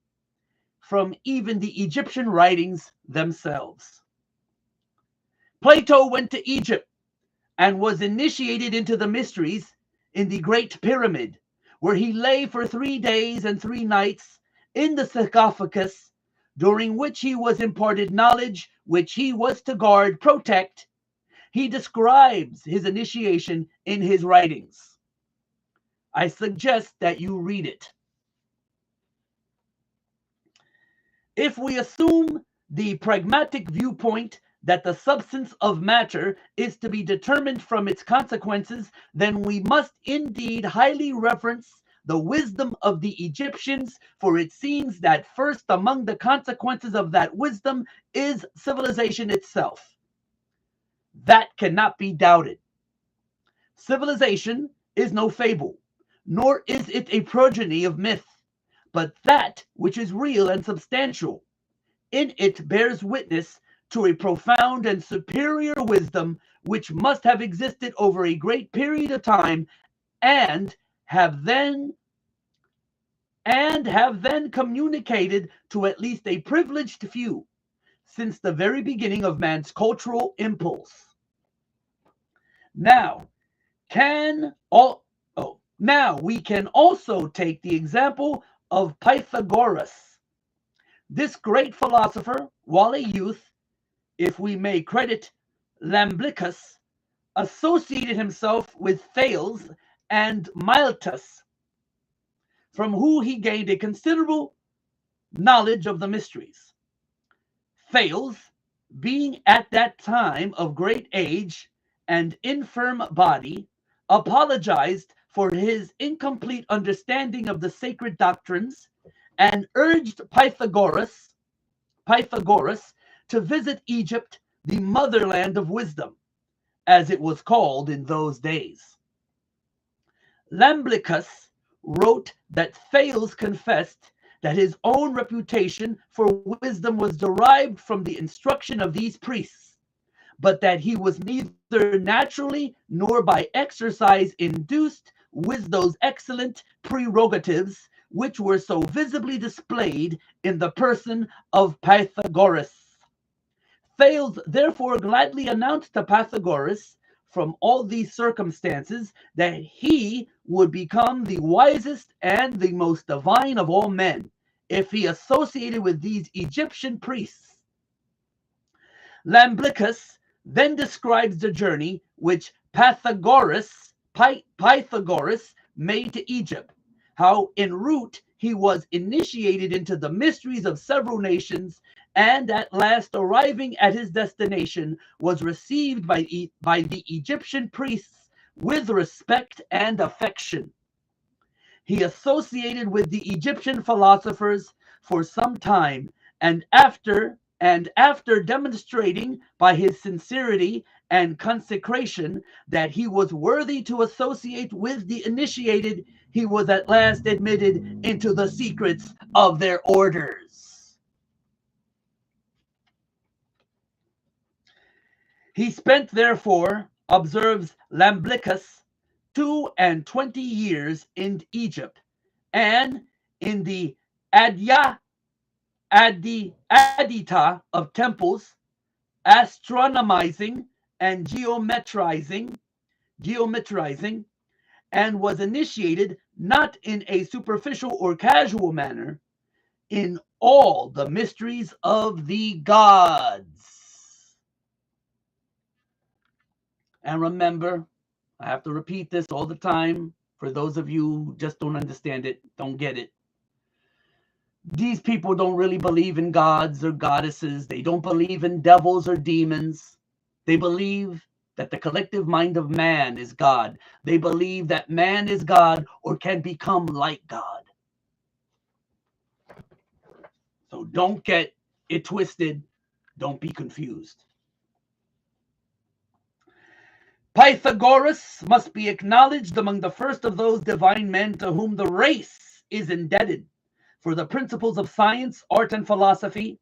from even the Egyptian writings themselves. Plato went to Egypt and was initiated into the mysteries in the Great Pyramid, where he lay for 3 days and 3 nights in the sarcophagus, during which he was imparted knowledge which he was to guard, protect. He describes his initiation in his writings. I suggest that you read it. If we assume the pragmatic viewpoint that the substance of matter is to be determined from its consequences, then we must indeed highly reverence the wisdom of the Egyptians, for it seems that first among the consequences of that wisdom is civilization itself. That cannot be doubted. Civilization is no fable, nor is it a progeny of myth, but that which is real and substantial. In it bears witness to a profound and superior wisdom which must have existed over a great period of time and have then communicated to at least a privileged few since the very beginning of man's cultural impulse. Now we can also take the example of Pythagoras. This great philosopher, while a youth, if we may credit Iamblichus, associated himself with Thales and Miletus, from whom he gained a considerable knowledge of the mysteries. Thales, being at that time of great age and infirm body, apologized for his incomplete understanding of the sacred doctrines and urged Pythagoras to visit Egypt, the motherland of wisdom, as it was called in those days. Iamblichus wrote that Thales confessed that his own reputation for wisdom was derived from the instruction of these priests, but that he was neither naturally nor by exercise induced with those excellent prerogatives which were so visibly displayed in the person of Pythagoras. Thales therefore gladly announced to Pythagoras from all these circumstances that he would become the wisest and the most divine of all men if he associated with these Egyptian priests. Iamblichus then describes the journey which Pythagoras made to Egypt, how en route he was initiated into the mysteries of several nations, and at last arriving at his destination was received by the Egyptian priests with respect and affection. He associated with the Egyptian philosophers for some time, and after demonstrating by his sincerity and consecration that he was worthy to associate with the initiated, he was at last admitted into the secrets of their orders. He spent, therefore, observes Iamblichus, 22 years in Egypt, and in the adita of temples, astronomizing and geometrizing, and was initiated not in a superficial or casual manner in all the mysteries of the gods. And remember, I have to repeat this all the time for those of you who just don't understand it, don't get it. These people don't really believe in gods or goddesses. They don't believe in devils or demons. They believe that the collective mind of man is God. They believe that man is God or can become like God. So don't get it twisted. Don't be confused. Pythagoras must be acknowledged among the first of those divine men to whom the race is indebted for the principles of science, art, and philosophy.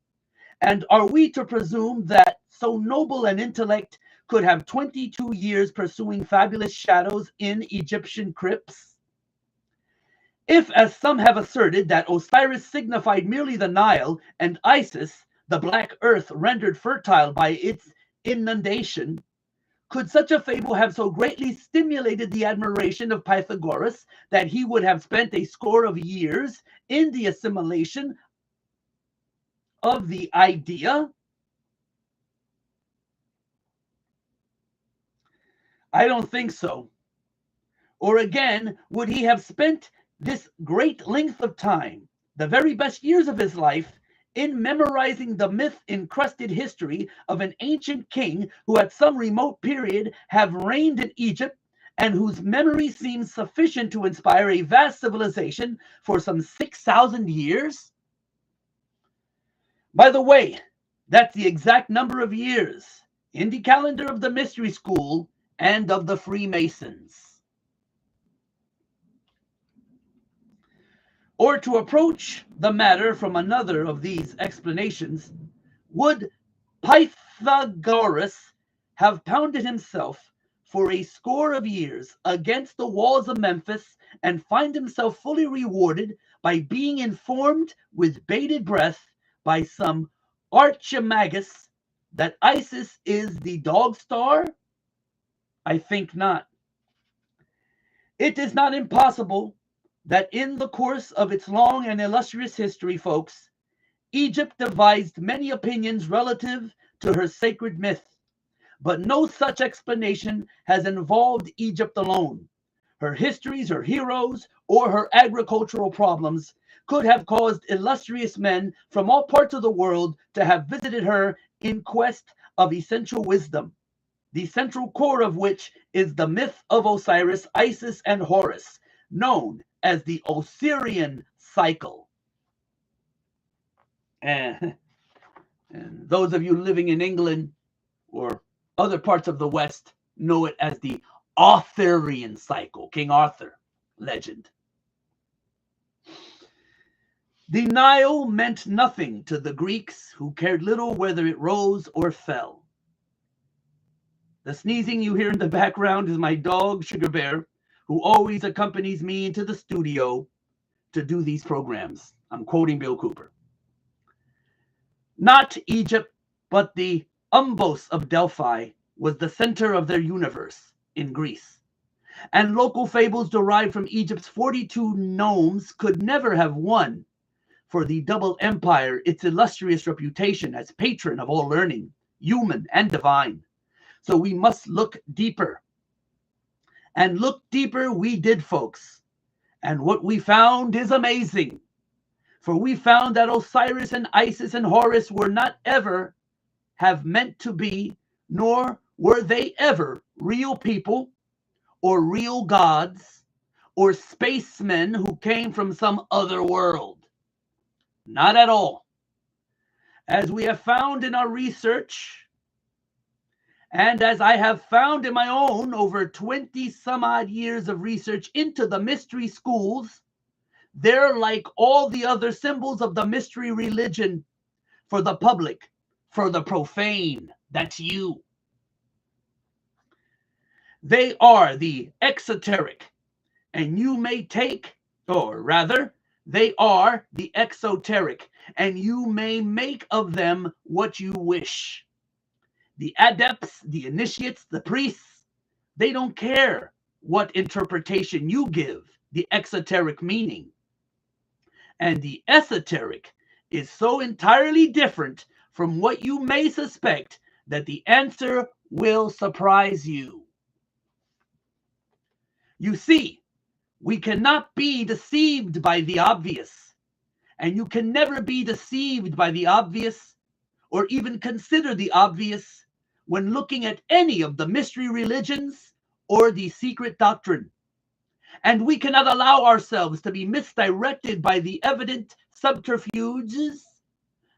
And are we to presume that so noble an intellect could have 22 years pursuing fabulous shadows in Egyptian crypts? If, as some have asserted, that Osiris signified merely the Nile and Isis, the black earth rendered fertile by its inundation, could such a fable have so greatly stimulated the admiration of Pythagoras that he would have spent a score of years in the assimilation of the idea? I don't think so. Or again, would he have spent this great length of time, the very best years of his life, in memorizing the myth-encrusted history of an ancient king who at some remote period have reigned in Egypt and whose memory seems sufficient to inspire a vast civilization for some 6,000 years? By the way, that's the exact number of years in the calendar of the Mystery School and of the Freemasons. Or to approach the matter from another of these explanations, would Pythagoras have pounded himself for a score of years against the walls of Memphis and find himself fully rewarded by being informed with bated breath by some archimagus that Isis is the dog star? I think not. It is not impossible that in the course of its long and illustrious history, folks, Egypt devised many opinions relative to her sacred myth, but no such explanation has involved Egypt alone. Her histories, her heroes, or her agricultural problems could have caused illustrious men from all parts of the world to have visited her in quest of essential wisdom, the central core of which is the myth of Osiris, Isis, and Horus, known as the Osirian cycle. And those of you living in England or other parts of the West know it as the Arthurian cycle, King Arthur legend. The Nile meant nothing to the Greeks, who cared little whether it rose or fell. The sneezing you hear in the background is my dog, Sugar Bear, who always accompanies me into the studio to do these programs. I'm quoting Bill Cooper. Not Egypt, but the Umbos of Delphi was the center of their universe in Greece. And local fables derived from Egypt's 42 nomes could never have won for the double empire its illustrious reputation as patron of all learning, human and divine. So we must look deeper. And look deeper we did, folks. And what we found is amazing. For we found that Osiris and Isis and Horus were not ever have meant to be, nor were they ever real people or real gods or spacemen who came from some other world. Not at all. As we have found in our research, and as I have found in my own over 20 some odd years of research into the mystery schools, they're like all the other symbols of the mystery religion for the public, for the profane. That's you. They are the exoteric, and you may take, or rather, they are the exoteric, and you may make of them what you wish. The adepts, the initiates, the priests, they don't care what interpretation you give the exoteric meaning. And the esoteric is so entirely different from what you may suspect that the answer will surprise you. You see, we cannot be deceived by the obvious, and you can never be deceived by the obvious or even consider the obvious when looking at any of the mystery religions or the secret doctrine. And we cannot allow ourselves to be misdirected by the evident subterfuges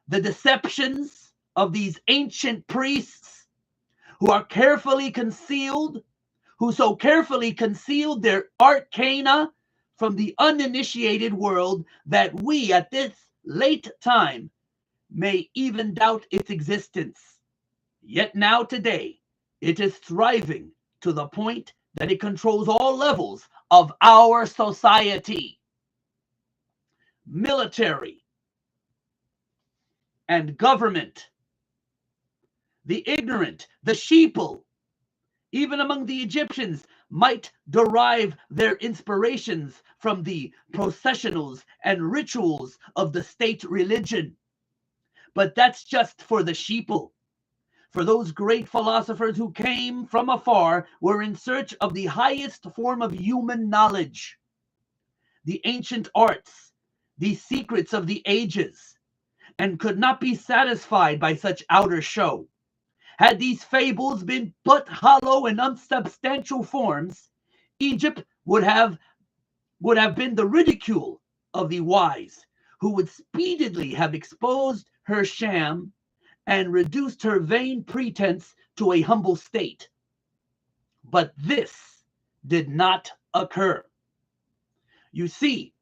the deceptions of these ancient priests who are carefully concealed, who so carefully concealed their arcana from the uninitiated world that we at this late time may even doubt its existence. Yet now today, it is thriving to the point that it controls all levels of our society. Military and government, the ignorant, the sheeple, even among the Egyptians, might derive their inspirations from the processionals and rituals of the state religion. But that's just for the sheeple. For those great philosophers who came from afar were in search of the highest form of human knowledge, the ancient arts, the secrets of the ages, and could not be satisfied by such outer show. Had these fables been but hollow and unsubstantial forms, Egypt would have been the ridicule of the wise, who would speedily have exposed her sham and reduced her vain pretense to a humble state. But this did not occur. You see,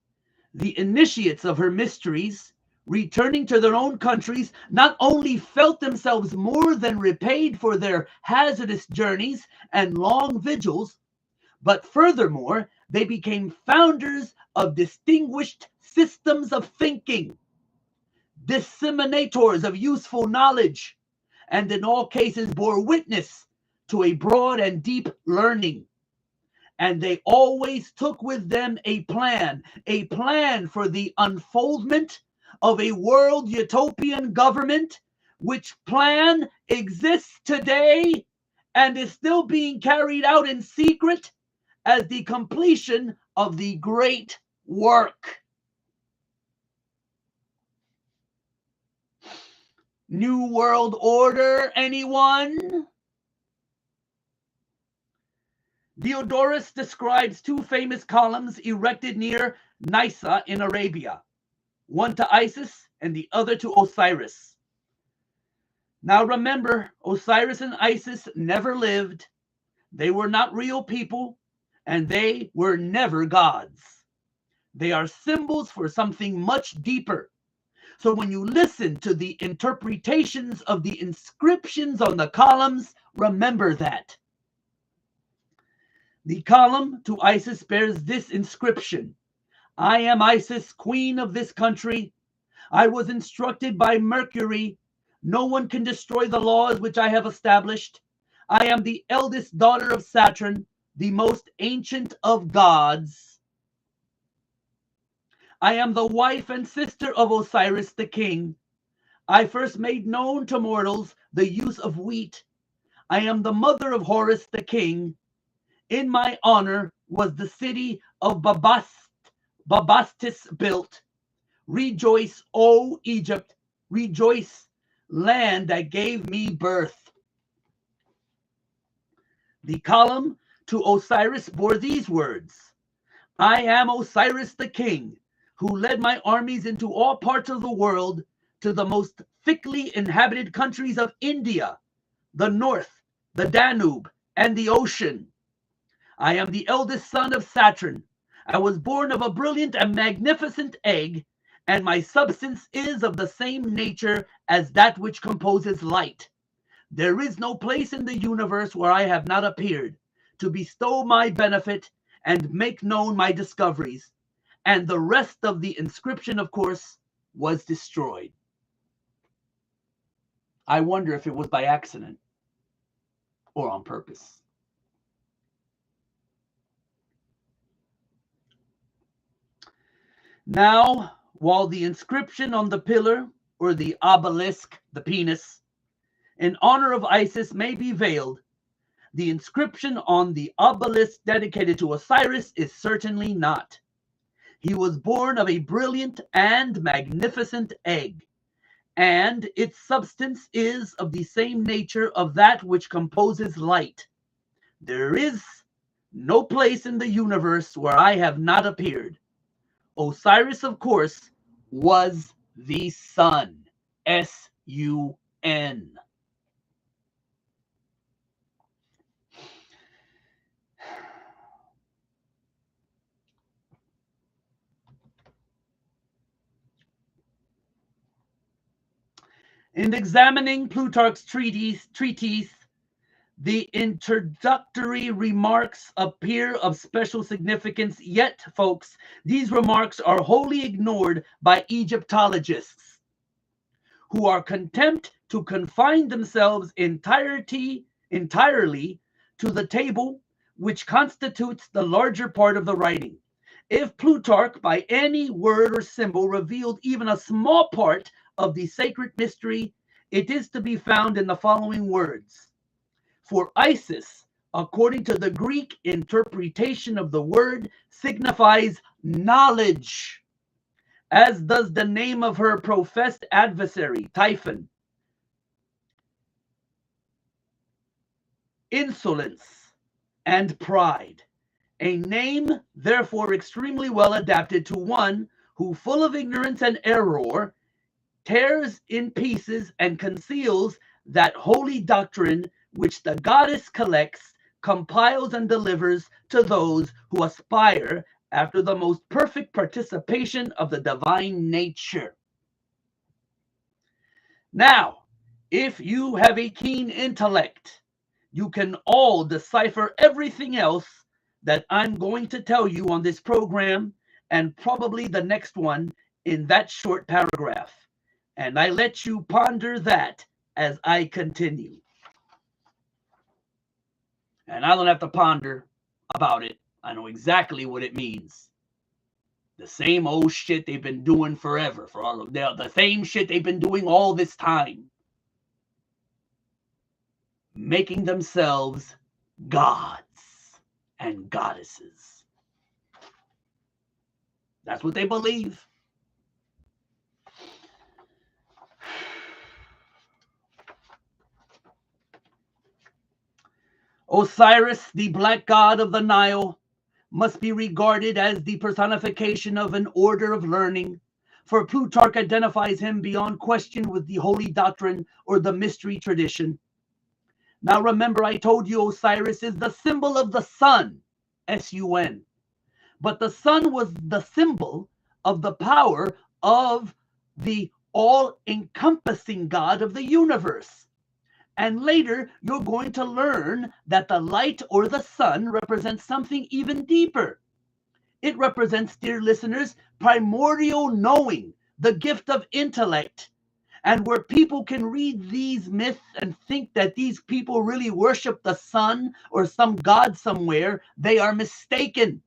the initiates of her mysteries, returning to their own countries, not only felt themselves more than repaid for their hazardous journeys and long vigils, but furthermore, they became founders of distinguished systems of thinking, disseminators of useful knowledge, and in all cases bore witness to a broad and deep learning. And they always took with them a plan for the unfoldment of a world utopian government, which plan exists today and is still being carried out in secret as the completion of the great work. New World Order, anyone? Diodorus describes two famous columns erected near Nysa in Arabia, one to Isis and the other to Osiris. Now remember, Osiris and Isis never lived. They were not real people, and they were never gods. They are symbols for something much deeper. So when you listen to the interpretations of the inscriptions on the columns, remember that. The column to Isis bears this inscription: I am Isis, queen of this country. I was instructed by Mercury. No one can destroy the laws which I have established. I am the eldest daughter of Saturn, the most ancient of gods. I am the wife and sister of Osiris the king. I first made known to mortals the use of wheat. I am the mother of Horus the king. In my honor was the city of Babastis built. Rejoice, O Egypt, rejoice, land that gave me birth. The column to Osiris bore these words: I am Osiris the king, who led my armies into all parts of the world, to the most thickly inhabited countries of India, the north, the Danube, and the ocean. I am the eldest son of Saturn. I was born of a brilliant and magnificent egg, and my substance is of the same nature as that which composes light. There is no place in the universe where I have not appeared, to bestow my benefit and make known my discoveries. And the rest of the inscription, of course, was destroyed. I wonder if it was by accident or on purpose. Now, while the inscription on the pillar, or the obelisk, the penis, in honor of Isis may be veiled, the inscription on the obelisk dedicated to Osiris is certainly not. He was born of a brilliant and magnificent egg, and its substance is of the same nature of that which composes light. There is no place in the universe where I have not appeared. Osiris, of course, was the sun. S-U-N. In examining Plutarch's treatise, the introductory remarks appear of special significance, yet, folks, these remarks are wholly ignored by Egyptologists, who are content to confine themselves entirely to the table which constitutes the larger part of the writing. If Plutarch, by any word or symbol, revealed even a small part of the sacred mystery, it is to be found in the following words. For Isis, according to the Greek interpretation of the word, signifies knowledge, as does the name of her professed adversary, Typhon. Insolence and pride. A name, therefore, extremely well adapted to one who, full of ignorance and error, tears in pieces and conceals that holy doctrine which the goddess collects, compiles, and delivers to those who aspire after the most perfect participation of the divine nature. Now, if you have a keen intellect, you can all decipher everything else that I'm going to tell you on this program, and probably the next one in that short paragraph. And I let you ponder that as I continue. And I don't have to ponder about it. I know exactly what it means. The same old shit they've been doing forever, for all of the same shit they've been doing all this time. Making themselves gods and goddesses. That's what they believe. Osiris, the black god of the Nile, must be regarded as the personification of an order of learning, for Plutarch identifies him beyond question with the holy doctrine or the mystery tradition. Now remember, I told you Osiris is the symbol of the sun, S-U-N. But the sun was the symbol of the power of the all-encompassing God of the universe. And later, you're going to learn that the light or the sun represents something even deeper. It represents, dear listeners, primordial knowing, the gift of intellect. And where people can read these myths and think that these people really worship the sun or some god somewhere, they are mistaken.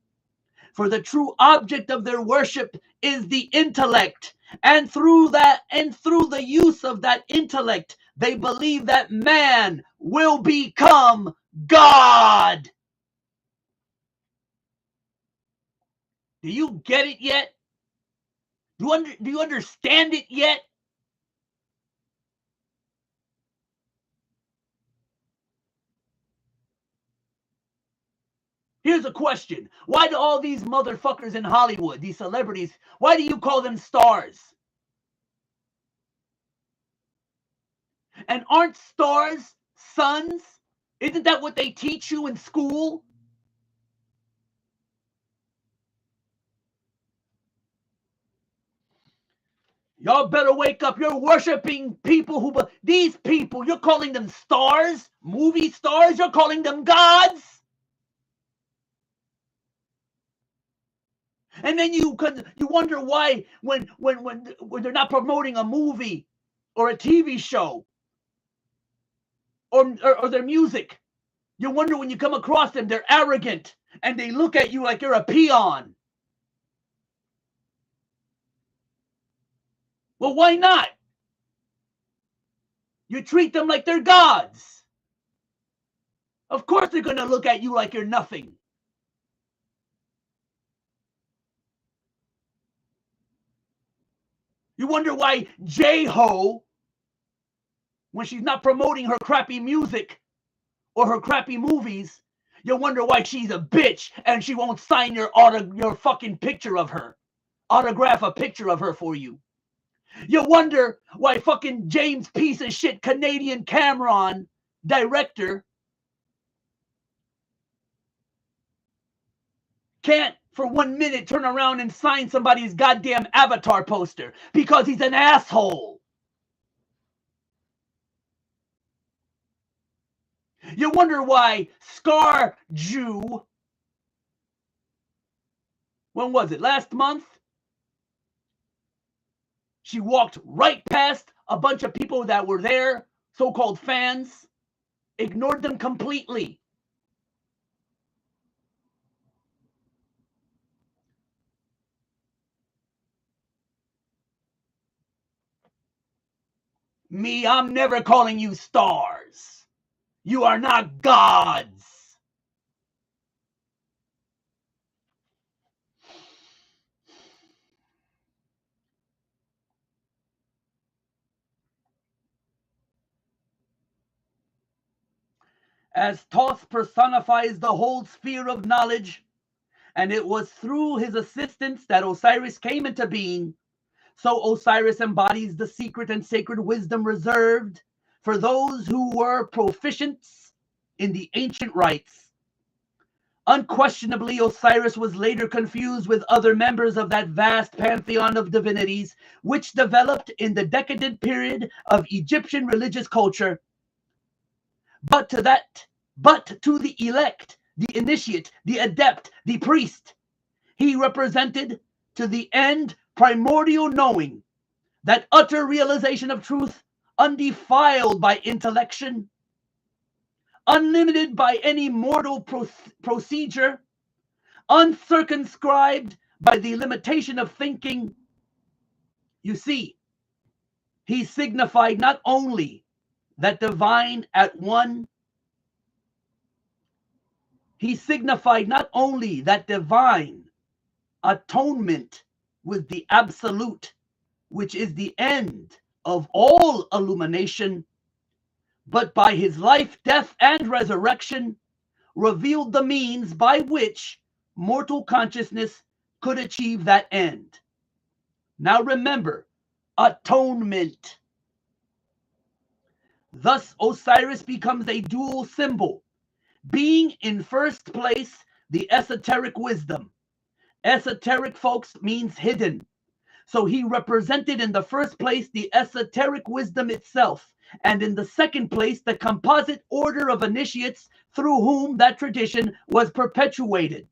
For the true object of their worship is the intellect. And through the use of that intellect, they believe that man will become God. Do you get it yet? Do you understand it yet? Here's a question. Why do all these motherfuckers in Hollywood, these celebrities, why do you call them stars? And aren't stars suns? Isn't that what they teach you in school? Y'all better wake up. You're worshiping people these people, you're calling them stars, movie stars, you're calling them gods. And then you wonder why when they're not promoting a movie or a TV show or their music, you wonder when you come across them, they're arrogant and they look at you like you're a peon. Well, why not? You treat them like they're gods. Of course they're going to look at you like you're nothing. You wonder why J-Ho, when she's not promoting her crappy music or her crappy movies, you wonder why she's a bitch and she won't sign your fucking picture of her. Autograph a picture of her for you. You wonder why fucking James piece of shit Canadian Cameron, director, can't for 1 minute turn around and sign somebody's goddamn Avatar poster because he's an asshole. You wonder why Scar Jew, when was it, last month? She walked right past a bunch of people that were there, so-called fans, ignored them completely. Me, I'm never calling you stars. You are not gods. As Thoth personifies the whole sphere of knowledge, and it was through his assistance that Osiris came into being, so Osiris embodies the secret and sacred wisdom reserved for those who were proficients in the ancient rites. Unquestionably, Osiris was later confused with other members of that vast pantheon of divinities, which developed in the decadent period of Egyptian religious culture. But to the elect, the initiate, the adept, the priest, he represented to the end primordial knowing, that utter realization of truth, undefiled by intellection, unlimited by any mortal procedure, uncircumscribed by the limitation of thinking. You see, he signified not only that divine at one, he signified not only that divine atonement with the absolute, which is the end of all illumination, but by his life, death, and resurrection, revealed the means by which mortal consciousness could achieve that end. Now remember, atonement. Thus, Osiris becomes a dual symbol, being in first place the esoteric wisdom. Esoteric, folks, means hidden. So he represented in the first place the esoteric wisdom itself, and in the second place the composite order of initiates through whom that tradition was perpetuated.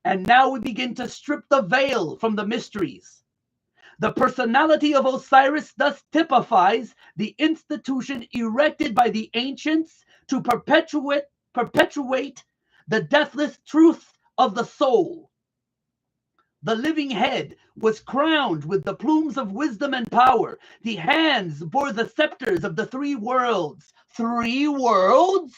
And now we begin to strip the veil from the mysteries. The personality of Osiris thus typifies the institution erected by the ancients to perpetuate the deathless truth of the soul. The living head was crowned with the plumes of wisdom and power. The hands bore the scepters of the three worlds. 3 worlds?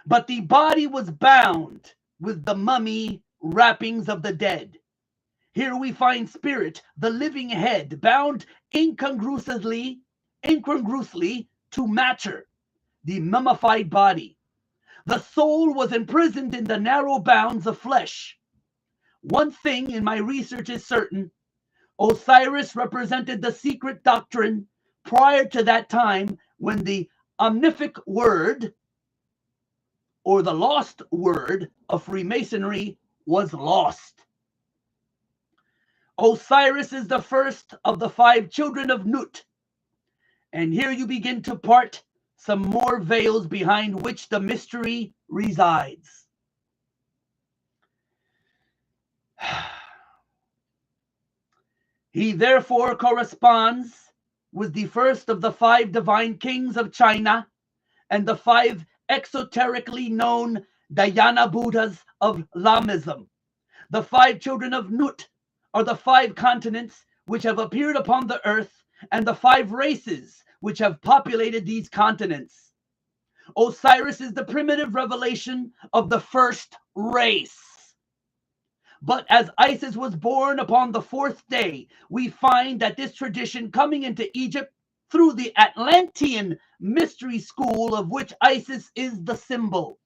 But the body was bound with the mummy wrappings of the dead. Here we find spirit, the living head, bound incongruously to matter, the mummified body. The soul was imprisoned in the narrow bounds of flesh. One thing in my research is certain: Osiris represented the secret doctrine prior to that time when the omnific word, or the lost word, of Freemasonry was lost. Osiris is the first of the 5 children of Nut. And here you begin to part some more veils behind which the mystery resides. He therefore corresponds with the first of the 5 divine kings of China and the 5 exoterically known Dhyana Buddhas of Lamism. The 5 children of Nut are the 5 continents which have appeared upon the earth and the 5 races which have populated these continents. Osiris is the primitive revelation of the first race. But as Isis was born upon the 4th day, we find that this tradition coming into Egypt through the Atlantean mystery school of which Isis is the symbol.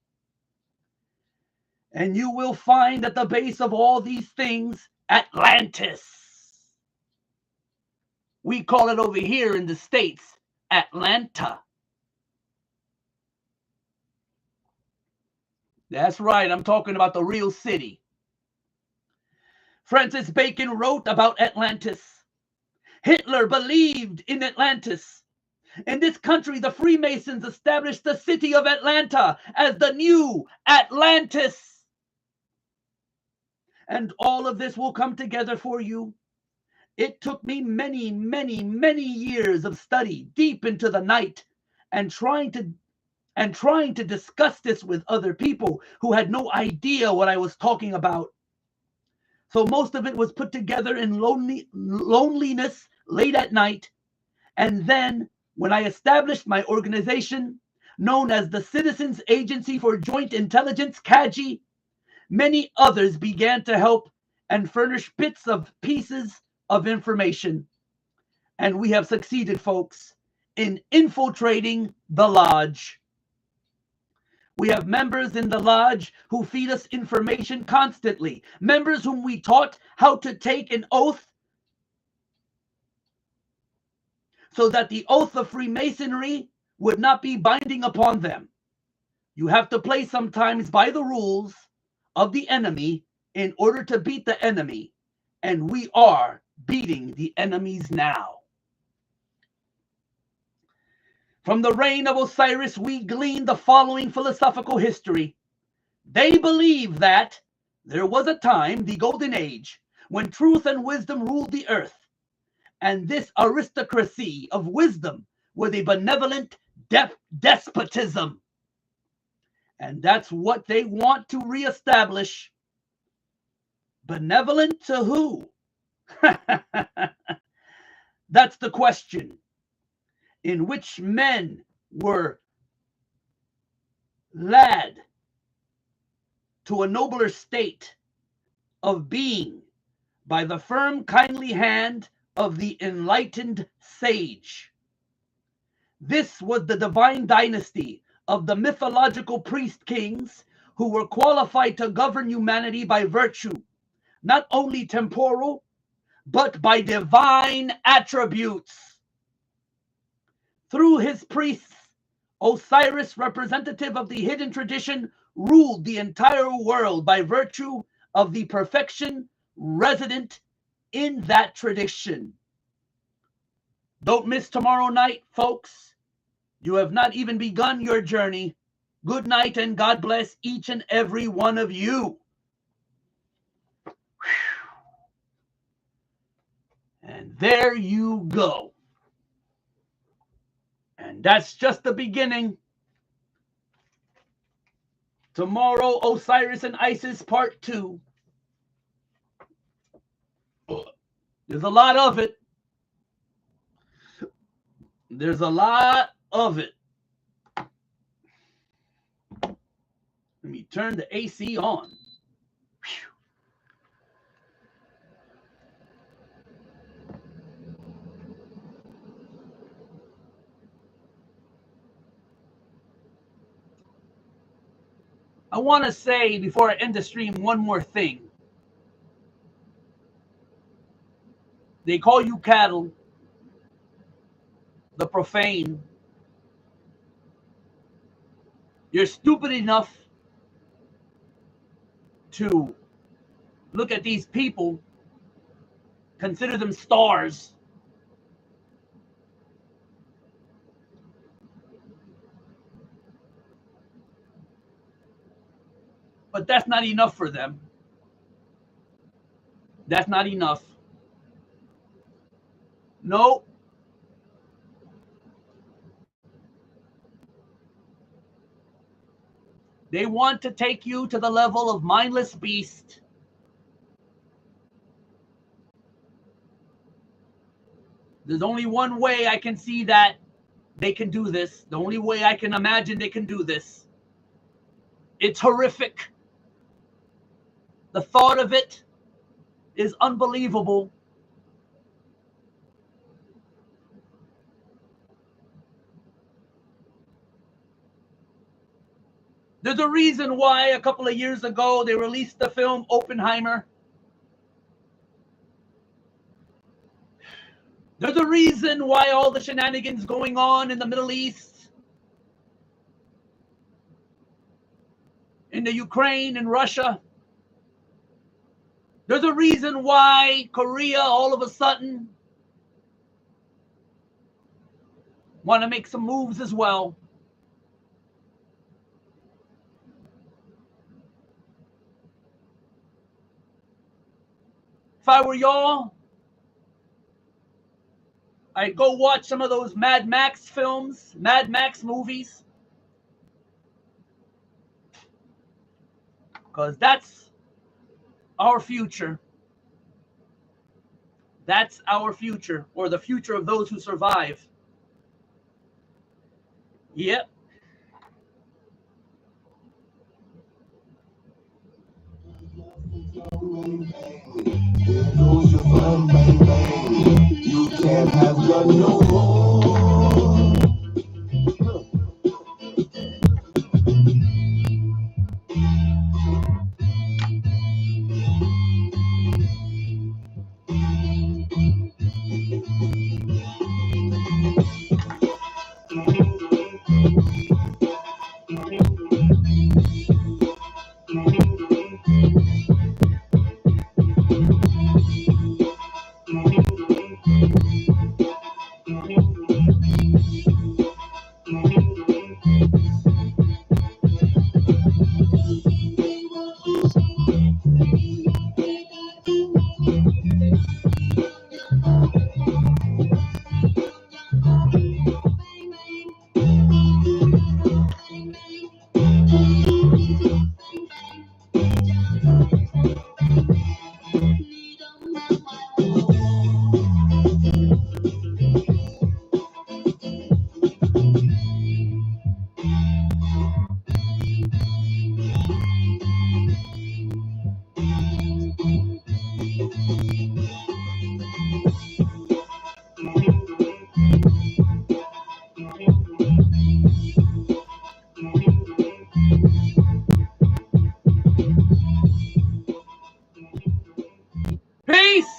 And you will find at the base of all these things Atlantis. We call it over here in the States Atlanta. That's right, I'm talking about the real city. Francis Bacon wrote about Atlantis. Hitler believed in Atlantis. In this country, the Freemasons established the city of Atlanta as the new Atlantis. And all of this will come together for you. It took me many, many, many years of study deep into the night and trying to discuss this with other people who had no idea what I was talking about. So most of it was put together in loneliness late at night. And then when I established my organization, known as the Citizens Agency for Joint Intelligence, CAGI, many others began to help and furnish bits of pieces of information. And we have succeeded, folks, in infiltrating the lodge. We have members in the lodge who feed us information constantly, members whom we taught how to take an oath so that the oath of Freemasonry would not be binding upon them. You have to play sometimes by the rules of the enemy in order to beat the enemy, and we are beating the enemies now. From the reign of Osiris, we glean the following philosophical history. They believe that there was a time, the Golden Age, when truth and wisdom ruled the earth, and this aristocracy of wisdom was a benevolent despotism. And that's what they want to reestablish. Benevolent to who? That's the question. In which men were led to a nobler state of being by the firm, kindly hand of the enlightened sage. This was the divine dynasty of the mythological priest kings who were qualified to govern humanity by virtue, not only temporal, but by divine attributes. Through his priests, Osiris, representative of the hidden tradition, ruled the entire world by virtue of the perfection resident in that tradition. Don't miss tomorrow night, folks. You have not even begun your journey. Good night and God bless each and every one of you. And there you go. And that's just the beginning. Tomorrow, Osiris and Isis part 2. There's a lot of it. There's a lot of it. Let me turn the AC on. Whew. I want to say before I end the stream one more thing. They call you cattle, the profane. You're stupid enough to look at these people, consider them stars. But that's not enough for them. That's not enough. No. They want to take you to the level of mindless beast. There's only one way I can see that they can do this. The only way I can imagine they can do this. It's horrific. The thought of it is unbelievable. There's a reason why a couple of years ago they released the film Oppenheimer. There's a reason why all the shenanigans going on in the Middle East, in the Ukraine and Russia. There's a reason why Korea all of a sudden want to make some moves as well. If I were y'all, I'd go watch some of those Mad Max films, Mad Max movies. Because that's our future. That's our future, or the future of those who survive. Yep. There goes your fun, bang, bang. You can't have none no more. Peace.